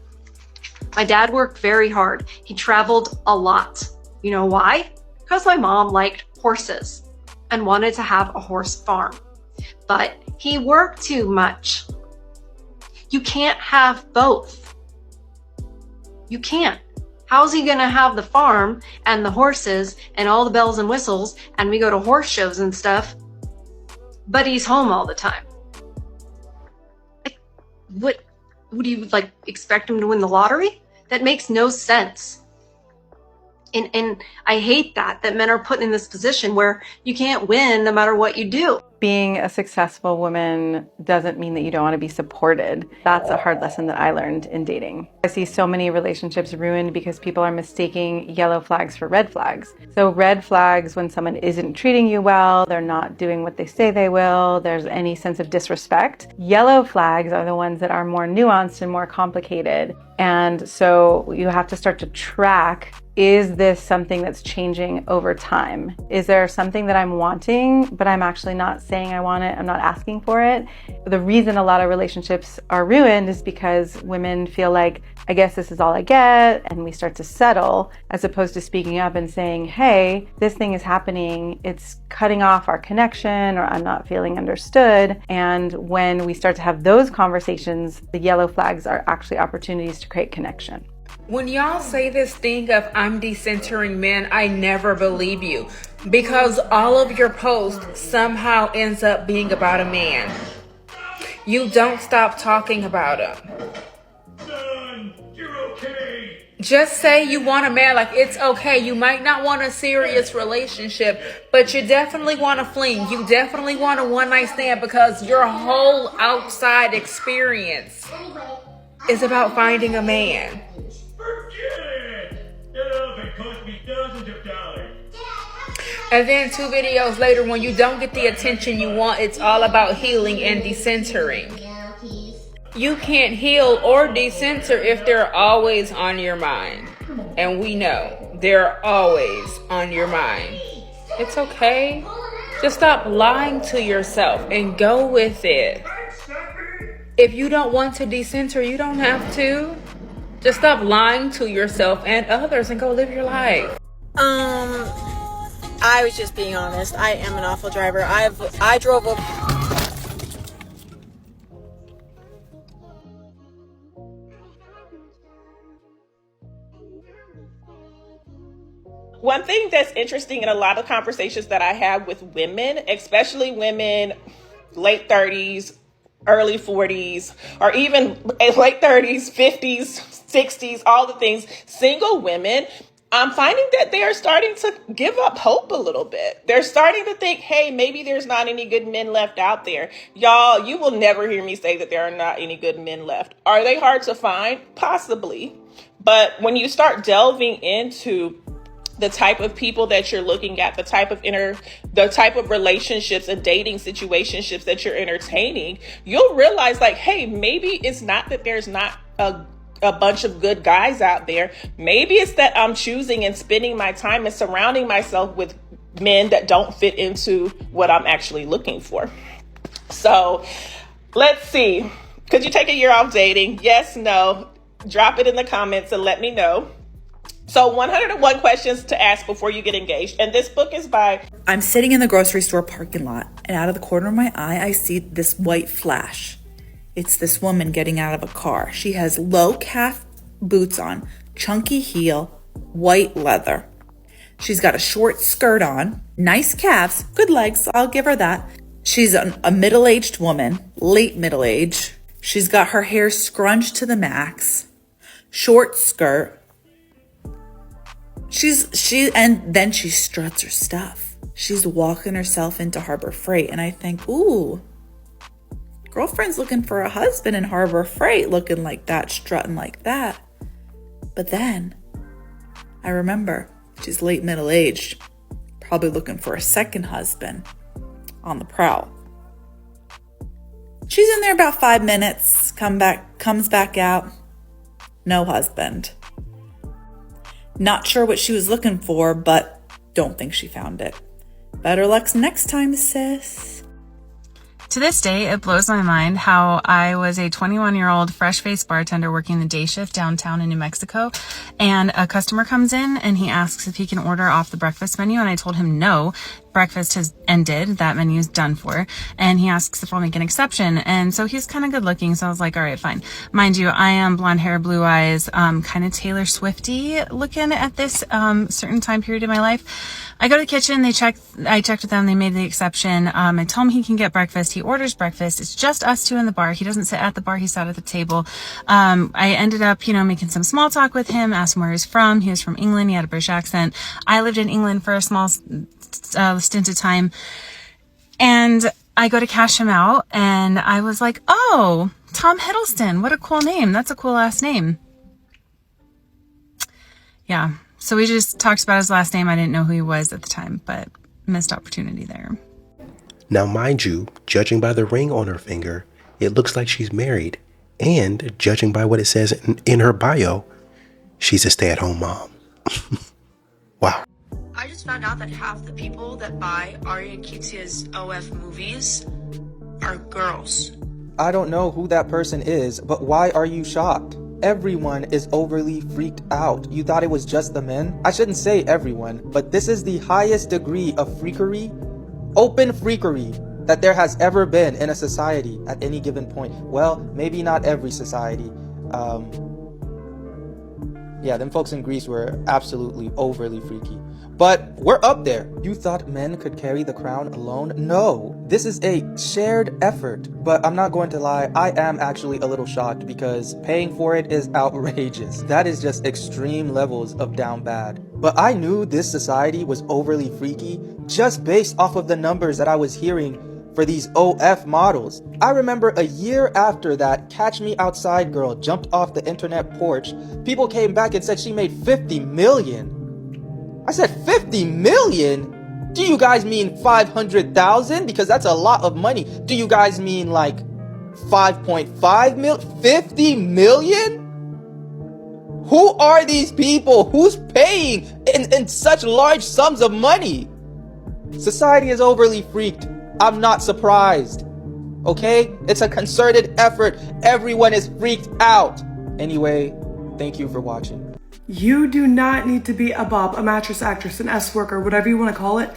My dad worked very hard. He traveled a lot. You know why? Because my mom liked horses and wanted to have a horse farm. But he worked too much. You can't have both. You can't. How's he gonna have the farm and the horses and all the bells and whistles and we go to horse shows and stuff, but he's home all the time? Like, what do you like expect him to win the lottery? That makes no sense. And I hate that men are put in this position where you can't win no matter what you do. Being a successful woman doesn't mean that you don't want to be supported. That's a hard lesson that I learned in dating. I see so many relationships ruined because people are mistaking yellow flags for red flags. So red flags when someone isn't treating you well, they're not doing what they say they will, there's any sense of disrespect. Yellow flags are the ones that are more nuanced and more complicated. And so you have to start to track, is this something that's changing over time? Is there something that I'm wanting, but I'm actually not saying I want it, I'm not asking for it? The reason a lot of relationships are ruined is because women feel like, I guess this is all I get, and we start to settle, as opposed to speaking up and saying, hey, this thing is happening, it's cutting off our connection, or I'm not feeling understood. And when we start to have those conversations, the yellow flags are actually opportunities to create connection. When y'all say this thing of I'm decentering men, I never believe you, because all of your posts somehow ends up being about a man. You don't stop talking about him. Just say you want a man, like it's okay. You might not want a serious relationship, but you definitely want a fling. You definitely want a one night stand, because your whole outside experience is about finding a man. And then 2 videos later, when you don't get the attention you want, it's all about healing and decentering. You can't heal or decenter if they're always on your mind. And we know they're always on your mind. It's okay. Just stop lying to yourself and go with it. If you don't want to decenter, you don't have to. Just stop lying to yourself and others and go live your life. I was just being honest. I am an awful driver. I drove a... One thing that's interesting in a lot of conversations that I have with women, especially women late 30s, early 40s, or even late 30s, 50s, 60s, all the things, single women, I'm finding that they are starting to give up hope a little bit. They're starting to think, hey, maybe there's not any good men left out there. Y'all, you will never hear me say that there are not any good men left. Are they hard to find? Possibly. But when you start delving into the type of people that you're looking at, the type of relationships and dating situationships that you're entertaining, you'll realize like, hey, maybe it's not that there's not a bunch of good guys out there. Maybe it's that I'm choosing and spending my time and surrounding myself with men that don't fit into what I'm actually looking for. So let's see. Could you take a year off dating? Yes, no. Drop it in the comments and let me know. So 101 questions to ask before you get engaged. And this book is by... I'm sitting in the grocery store parking lot, and out of the corner of my eye, I see this white flash. It's this woman getting out of a car. She has low calf boots on, chunky heel, white leather. She's got a short skirt on, nice calves, good legs, I'll give her that. She's a middle-aged woman, late middle age. She's got her hair scrunched to the max, short skirt. And then she struts her stuff. She's walking herself into Harbor Freight, and I think, ooh, girlfriend's looking for a husband in Harbor Freight, looking like that, strutting like that. But then I remember she's late middle aged, probably looking for a second husband on the prowl. She's in there about 5 minutes, comes back out, no husband. Not sure what she was looking for, but don't think she found it. Better luck next time, sis. To this day, it blows my mind how I was a 21-year-old fresh-faced bartender working the day shift downtown in New Mexico, and a customer comes in and he asks if he can order off the breakfast menu, and I told him no. Breakfast has ended, that menu is done for, and he asks if I'll make an exception. And so he's kind of good looking, so I was like, all right, fine. Mind you, I am blonde hair, blue eyes, kind of Taylor Swifty looking at this certain time period in my life. I go to the kitchen, I checked with them, they made the exception. I tell him he can get breakfast. He orders breakfast. It's just us two in the bar. He doesn't sit at the bar, he sat at the table. I ended up, making some small talk with him, asked him where he's from. He was from England, he had a British accent. I lived in England for a small stint of time, and I go to cash him out, and I was like, oh, Tom Hiddleston, what a cool name. That's a cool last name. Yeah, so we just talked about his last name. I didn't know who he was at the time, but missed opportunity there. Now, mind you, judging by the ring on her finger, it looks like she's married, and judging by what it says in her bio, she's a stay-at-home mom. Wow. I just found out that half the people that buy Arya Kitia's OF movies are girls. I don't know who that person is, but why are you shocked? Everyone is overly freaked out. You thought it was just the men? I shouldn't say everyone, but this is the highest degree of freakery, open freakery, that there has ever been in a society at any given point. Well, maybe not every society. Yeah, them folks in Greece were absolutely overly freaky. But we're up there. You thought men could carry the crown alone? No, this is a shared effort. But I'm not going to lie, I am actually a little shocked because paying for it is outrageous. That is just extreme levels of down bad. But I knew this society was overly freaky just based off of the numbers that I was hearing for these OF models. I remember a year after that Catch Me Outside girl jumped off the internet porch, people came back and said she made 50 million. I said 50 million? Do you guys mean 500,000? Because that's a lot of money. Do you guys mean like 5.5 million? 50 million? Who are these people? Who's paying in such large sums of money? Society is overly freaked. I'm not surprised. Okay? It's a concerted effort. Everyone is freaked out. Anyway, thank you for watching. You do not need to be a bop, a mattress actress, an S worker, whatever you want to call it,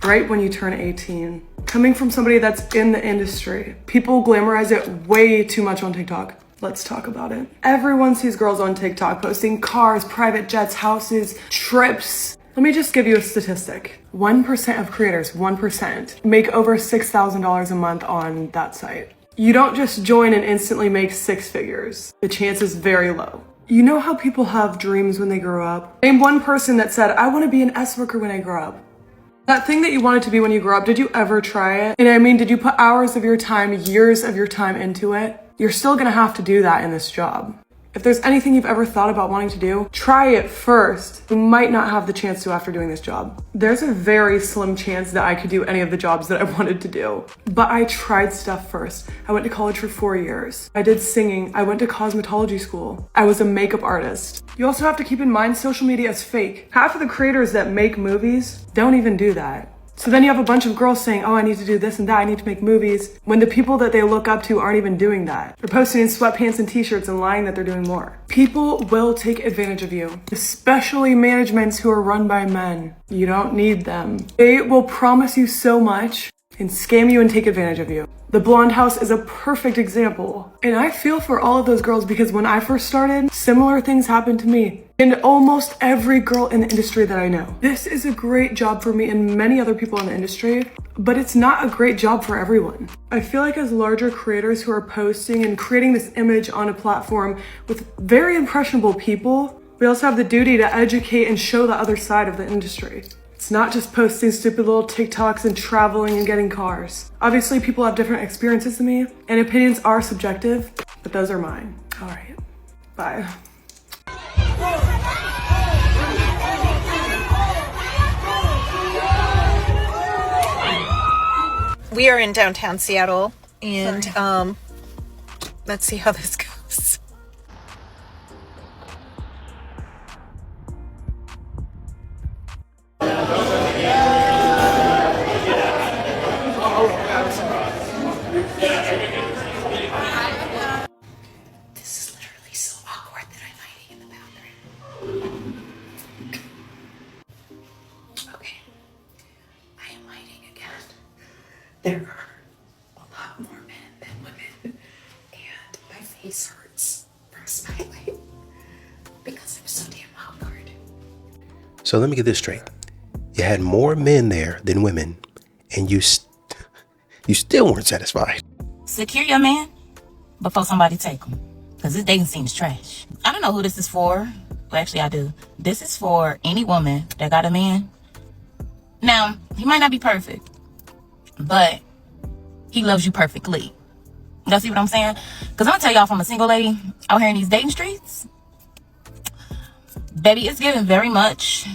right when you turn 18. Coming from somebody that's in the industry, people glamorize it way too much on TikTok. Let's talk about it. Everyone sees girls on TikTok posting cars, private jets, houses, trips. Let me just give you a statistic. 1% of creators, 1%, make over $6,000 a month on that site. You don't just join and instantly make 6 figures. The chance is very low. You know how people have dreams when they grow up? Name one person that said, I want to be an S worker when I grow up. That thing that you wanted to be when you grow up, did you ever try it? And I mean, did you put hours of your time, years of your time into it? You're still gonna have to do that in this job. If there's anything you've ever thought about wanting to do, try it first. You might not have the chance to after doing this job. There's a very slim chance that I could do any of the jobs that I wanted to do. But I tried stuff first. I went to college for 4 years. I did singing. I went to cosmetology school. I was a makeup artist. You also have to keep in mind social media is fake. Half of the creators that make movies don't even do that. So then you have a bunch of girls saying, oh, I need to do this and that, I need to make movies, when the people that they look up to aren't even doing that. They're posting in sweatpants and t-shirts and lying that they're doing more. People will take advantage of you, especially managements who are run by men. You don't need them. They will promise you so much and scam you and take advantage of you. The Blonde House is a perfect example. And I feel for all of those girls because when I first started, similar things happened to me. And almost every girl in the industry that I know. This is a great job for me and many other people in the industry, but it's not a great job for everyone. I feel like as larger creators who are posting and creating this image on a platform with very impressionable people, we also have the duty to educate and show the other side of the industry. It's not just posting stupid little TikToks and traveling and getting cars. Obviously, people have different experiences than me, and opinions are subjective, but those are mine. All right, bye. We are in downtown Seattle, and let's see how this goes. This is literally so awkward that I'm hiding in the bathroom. Okay, I am hiding again. There are a lot more men than women, and my face hurts from smiling because I'm so damn awkward. So let me get this straight. You had more men there than women, and you still weren't satisfied. Secure your man before somebody take him, because this dating seems trash. I don't know who this is for. Well, actually, I do. This is for any woman that got a man. Now, he might not be perfect, but he loves you perfectly. Y'all see what I'm saying? Because I'm going to tell y'all, from a single lady out here in these dating streets, baby, it's given very much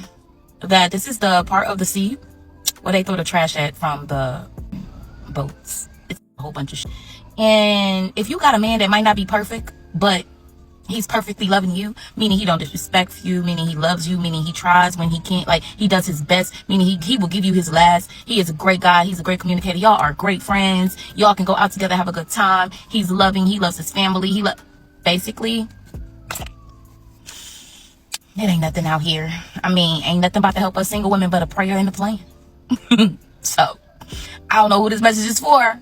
that this is the part of the sea where they throw the trash at from the boats. It's a whole bunch of shit. And if you got a man that might not be perfect, but he's perfectly loving you, meaning he don't disrespect you, meaning he loves you, meaning he tries when he can't, like he does his best, meaning he will give you his last. He is a great guy. He's a great communicator. Y'all are great friends. Y'all can go out together, have a good time. He's loving. He loves his family. Basically, it ain't nothing out here. I mean, ain't nothing about to help us single women but a prayer and a plan. So, I don't know who this message is for,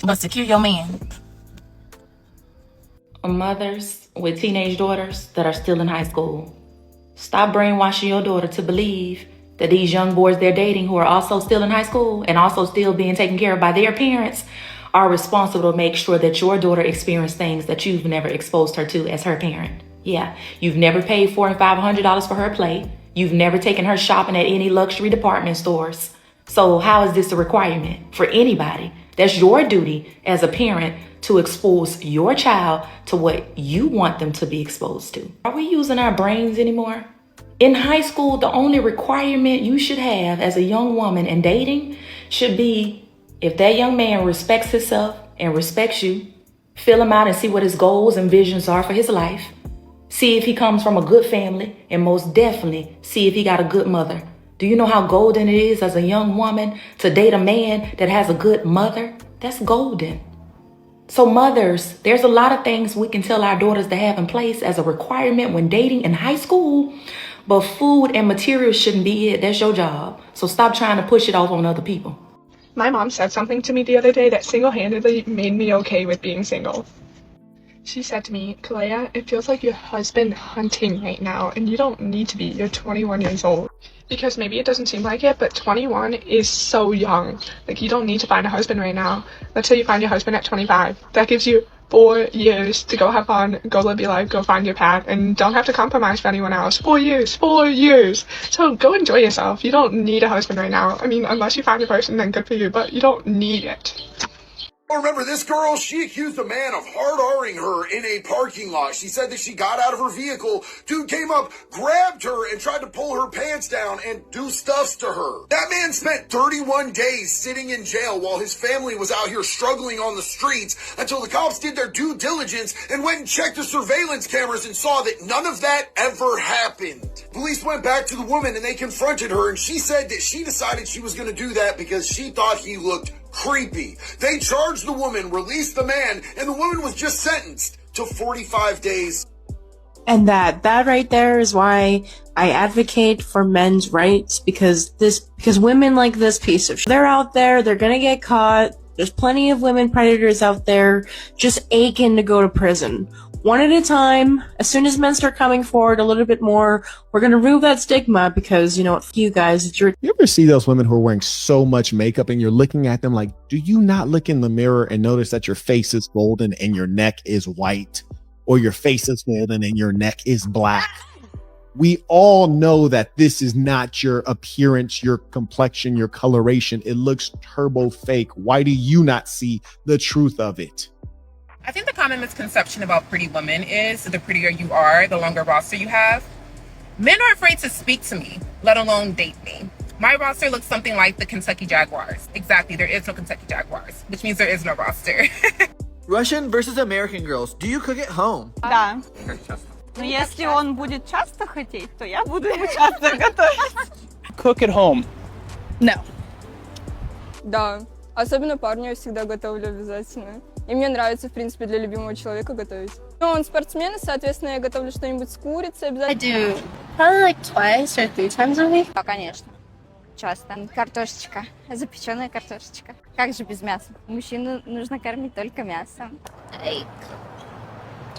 but secure your man. Mothers with teenage daughters that are still in high school, stop brainwashing your daughter to believe that these young boys they're dating who are also still in high school and also still being taken care of by their parents are responsible to make sure that your daughter experiences things that you've never exposed her to as her parent. Yeah, you've never paid $400 and $500 for her play. You've never taken her shopping at any luxury department stores. So how is this a requirement for anybody? That's your duty as a parent to expose your child to what you want them to be exposed to. Are we using our brains anymore? In high school, the only requirement you should have as a young woman in dating should be if that young man respects himself and respects you, fill him out and see what his goals and visions are for his life. See if he comes from a good family, and most definitely see if he got a good mother. Do you know how golden it is as a young woman to date a man that has a good mother? That's golden. So mothers, there's a lot of things we can tell our daughters to have in place as a requirement when dating in high school, but food and materials shouldn't be it. That's your job. So stop trying to push it off on other people. My mom said something to me the other day that single-handedly made me okay with being single. She said to me, Kalea, it feels like your husband hunting right now, and you don't need to be. You're 21 years old. Because maybe it doesn't seem like it, but 21 is so young. Like, you don't need to find a husband right now. Let's say you find your husband at 25. That gives you 4 years to go have fun, go live your life, go find your path, and don't have to compromise for anyone else. 4 years. 4 years. So go enjoy yourself. You don't need a husband right now. I mean, unless you find your person, then good for you, but you don't need it. Remember this girl? She accused a man of hard-R'ing her in a parking lot. She said that she got out of her vehicle. Dude came up, grabbed her, and tried to pull her pants down and do stuffs to her. That man spent 31 days sitting in jail while his family was out here struggling on the streets until the cops did their due diligence and went and checked the surveillance cameras and saw that none of that ever happened. Police went back to the woman and they confronted her, and she said that she decided she was going to do that because she thought he looked creepy. They charged the woman, released the man, and the woman was just sentenced to 45 days. And that right there is why I advocate for men's rights, because women like this piece of shit, they're out there, they're gonna get caught. There's plenty of women predators out there just aching to go to prison. One at a time. As soon as men start coming forward a little bit more, we're going to remove that stigma, because, you know what, you guys, it's your... You ever see those women who are wearing so much makeup and you're looking at them like, do you not look in the mirror and notice that your face is golden and your neck is white, or your face is golden and your neck is black? We all know that this is not your appearance, your complexion, your coloration. It looks turbo fake. Why do you not see the truth of it? I think the common misconception about pretty women is the prettier you are, the longer roster you have. Men are afraid to speak to me, let alone date me. My roster looks something like the Kentucky Jaguars. Exactly, there is no Kentucky Jaguars, which means there is no roster. Russian versus American girls. Do you cook at home? Да. Но если он будет часто хотеть, то я буду ему часто готовить. Cook at home. No. Да. Особенно парню я всегда готовлю обязательно. И мне нравится, в принципе, для любимого человека готовить. Ну, он спортсмен, и, соответственно, я готовлю что-нибудь с курицей обязательно. I do probably like twice or 3 times a week. Да, конечно. Часто. Картошечка. Запеченная картошечка. Как же без мяса? Мужчину нужно кормить только мясом. Like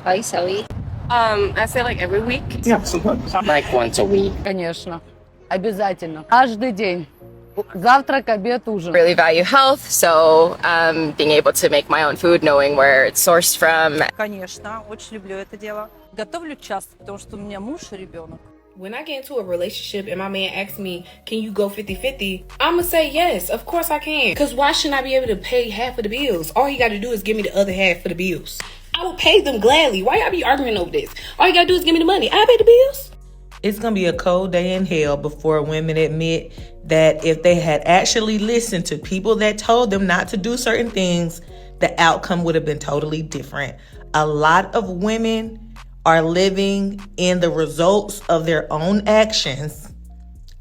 twice a week. I say like every week. Yeah, sometimes. Like once a week. Конечно. Обязательно. Каждый день. Завтрак, обед, ужин. Really value health, so being able to make my own food, knowing where it's sourced from. Конечно, очень люблю это дело. Готовлю часто, потому что у меня муж и ребенок. When I get into a relationship and my man asks me, can you go 50-50? I'ma say yes, of course I can. Cause why shouldn't I be able to pay half of the bills? All he gotta do is give me the other half of the bills. I will pay them gladly. Why y'all be arguing over this? All you gotta do is give me the money. I pay the bills. It's gonna be a cold day in hell before women admit that if they had actually listened to people that told them not to do certain things, the outcome would have been totally different. A lot of women are living in the results of their own actions,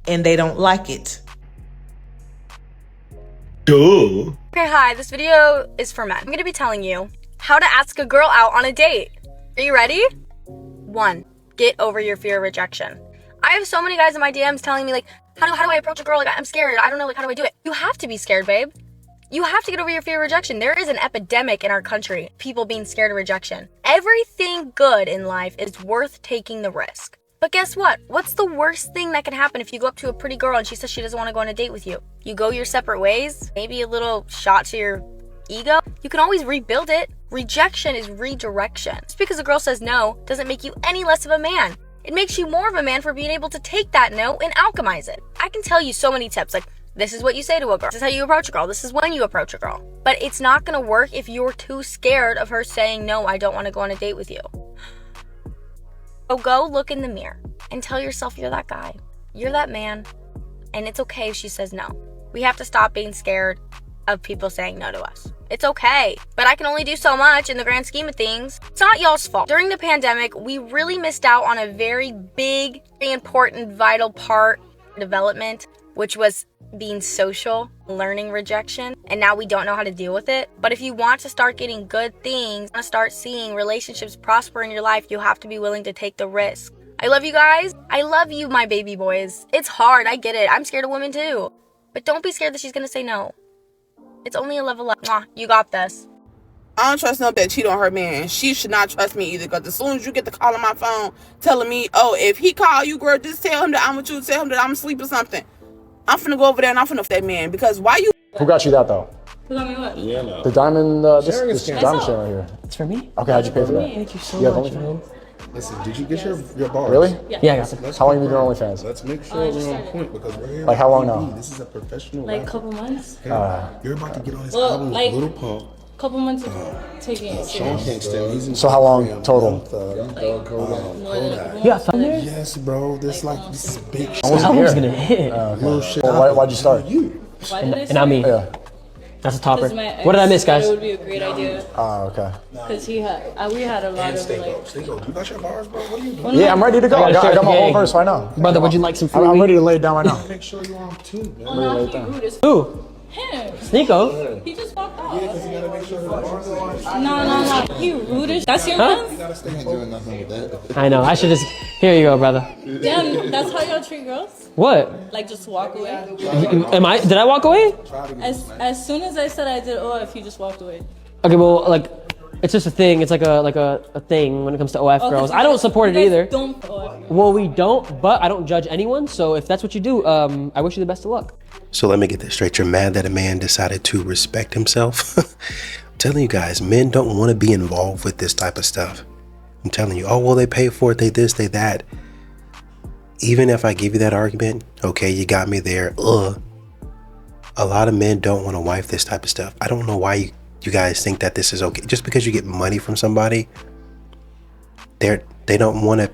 and they don't like it. Duh. Okay, hi, this video is for men. I'm gonna be telling you how to ask a girl out on a date. Are you ready? 1. Get over your fear of rejection. I have so many guys in my DMs telling me, like, how do I approach a girl? Like, I'm scared. I don't know, like, how do I do it? You have to be scared, babe. You have to get over your fear of rejection. There is an epidemic in our country, people being scared of rejection. Everything good in life is worth taking the risk. But guess what? What's the worst thing that can happen if you go up to a pretty girl and she says she doesn't want to go on a date with you? You go your separate ways, maybe a little shot to your ego. You can always rebuild it. Rejection is redirection. Just because a girl says no doesn't make you any less of a man. It makes you more of a man for being able to take that no and alchemize it. I can tell you so many tips, like, this is what you say to a girl. This is how you approach a girl. This is when you approach a girl. But it's not gonna work if you're too scared of her saying, no, I don't wanna go on a date with you. So go look in the mirror and tell yourself you're that guy. You're that man. And it's okay if she says no. We have to stop being scared of people saying no to us. It's okay, but I can only do so much in the grand scheme of things. It's not y'all's fault. During the pandemic, we really missed out on a very big, very important, vital part of development, which was being social, learning rejection, and now we don't know how to deal with it. But if you want to start getting good things, want to start seeing relationships prosper in your life, you have to be willing to take the risk. I love you guys. I love you, my baby boys. It's hard, I get it. I'm scared of women too. But don't be scared that she's gonna say no. It's only a level up. Mwah, you got this. I don't trust no that cheat on her man. She should not trust me either, because as soon as you get the call on my phone telling me, oh, if he call you, girl, just tell him that I'm with you, tell him that I'm asleep or something. I'm finna go over there and I'm finna f that man, because why you... Who got you that, though? Who got me what? Yeah, no. The diamond, this diamond share right here. It's for me? Okay, how'd you pay for that? Thank you so You have much. OnlyFans? Listen, did you get your bars? Really? Yeah, I got them. How long have you been doing OnlyFans? Let's make sure we're on point, because we're here. Like how long on TV. now? Like a couple months. Okay? You're about to get on his album with Little Paul. couple months of taking it Sean serious. can't stand. He's in So how long total? Yeah, yes, bro. This is big shit. I was gonna hit. Real shit. Well, why'd you start? Why did I And I mean, Yeah. that's a topper. Because my ex What did I miss, thought guys? It would be a great idea. Oh, okay. Because we had a lot of like. Stego, you got your bars, bro? What are you doing? Well, Yeah, I'm ready to go. I got my whole verse right now. Brother, would you like some fruit? I'm ready to lay it down right now. Make sure you're on too, man. Well, now he rude as Who? him. Sneeko? He just walked off. Yeah, because you gotta make sure the bars are on. No. He rude as. That's your Huh? man? You gotta stay doing nothing with that. I know. I should just. Here you go, brother. Damn, that's how y'all treat girls? What? Like just walk away? Did I walk away? As soon as I said I did OF, you just walked away. Okay, well, like, it's just a thing. It's like a thing when it comes to OF Oh, girls. 'cause I don't you support it guys either. Don't OF. Well, we don't, but I don't judge anyone. So if that's what you do, I wish you the best of luck. So let me get this straight. You're mad that a man decided to respect himself? I'm telling you guys, men don't want to be involved with this type of stuff. I'm telling you, oh, well, they pay for it, they this, they that. Even if I give you that argument, okay, you got me there. A lot of men don't want to wife this type of stuff. I don't know why you guys think that this is okay. Just because you get money from somebody, they don't want to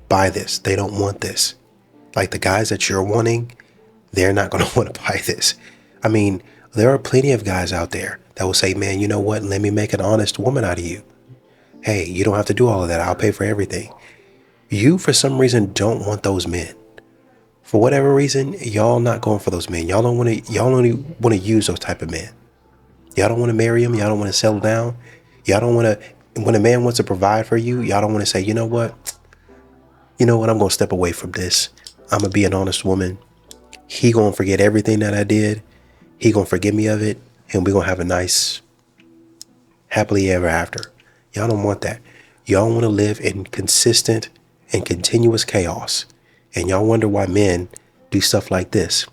buy this. They don't want this. Like the guys that you're wanting, they're not going to want to buy this. I mean, there are plenty of guys out there that will say, man, you know what? Let me make an honest woman out of you. Hey, you don't have to do all of that. I'll pay for everything. You, for some reason, don't want those men. For whatever reason, y'all not going for those men. Y'all only want to use those type of men. Y'all don't want to marry them. Y'all don't want to settle down. Y'all don't want to, when a man wants to provide for you, y'all don't want to say, you know what, I'm going to step away from this. I'm going to be an honest woman. He going to forget everything that I did. He going to forgive me of it. And we're going to have a nice, happily ever after. Y'all don't want that. Y'all want to live in consistent and continuous chaos. And y'all wonder why men do stuff like this.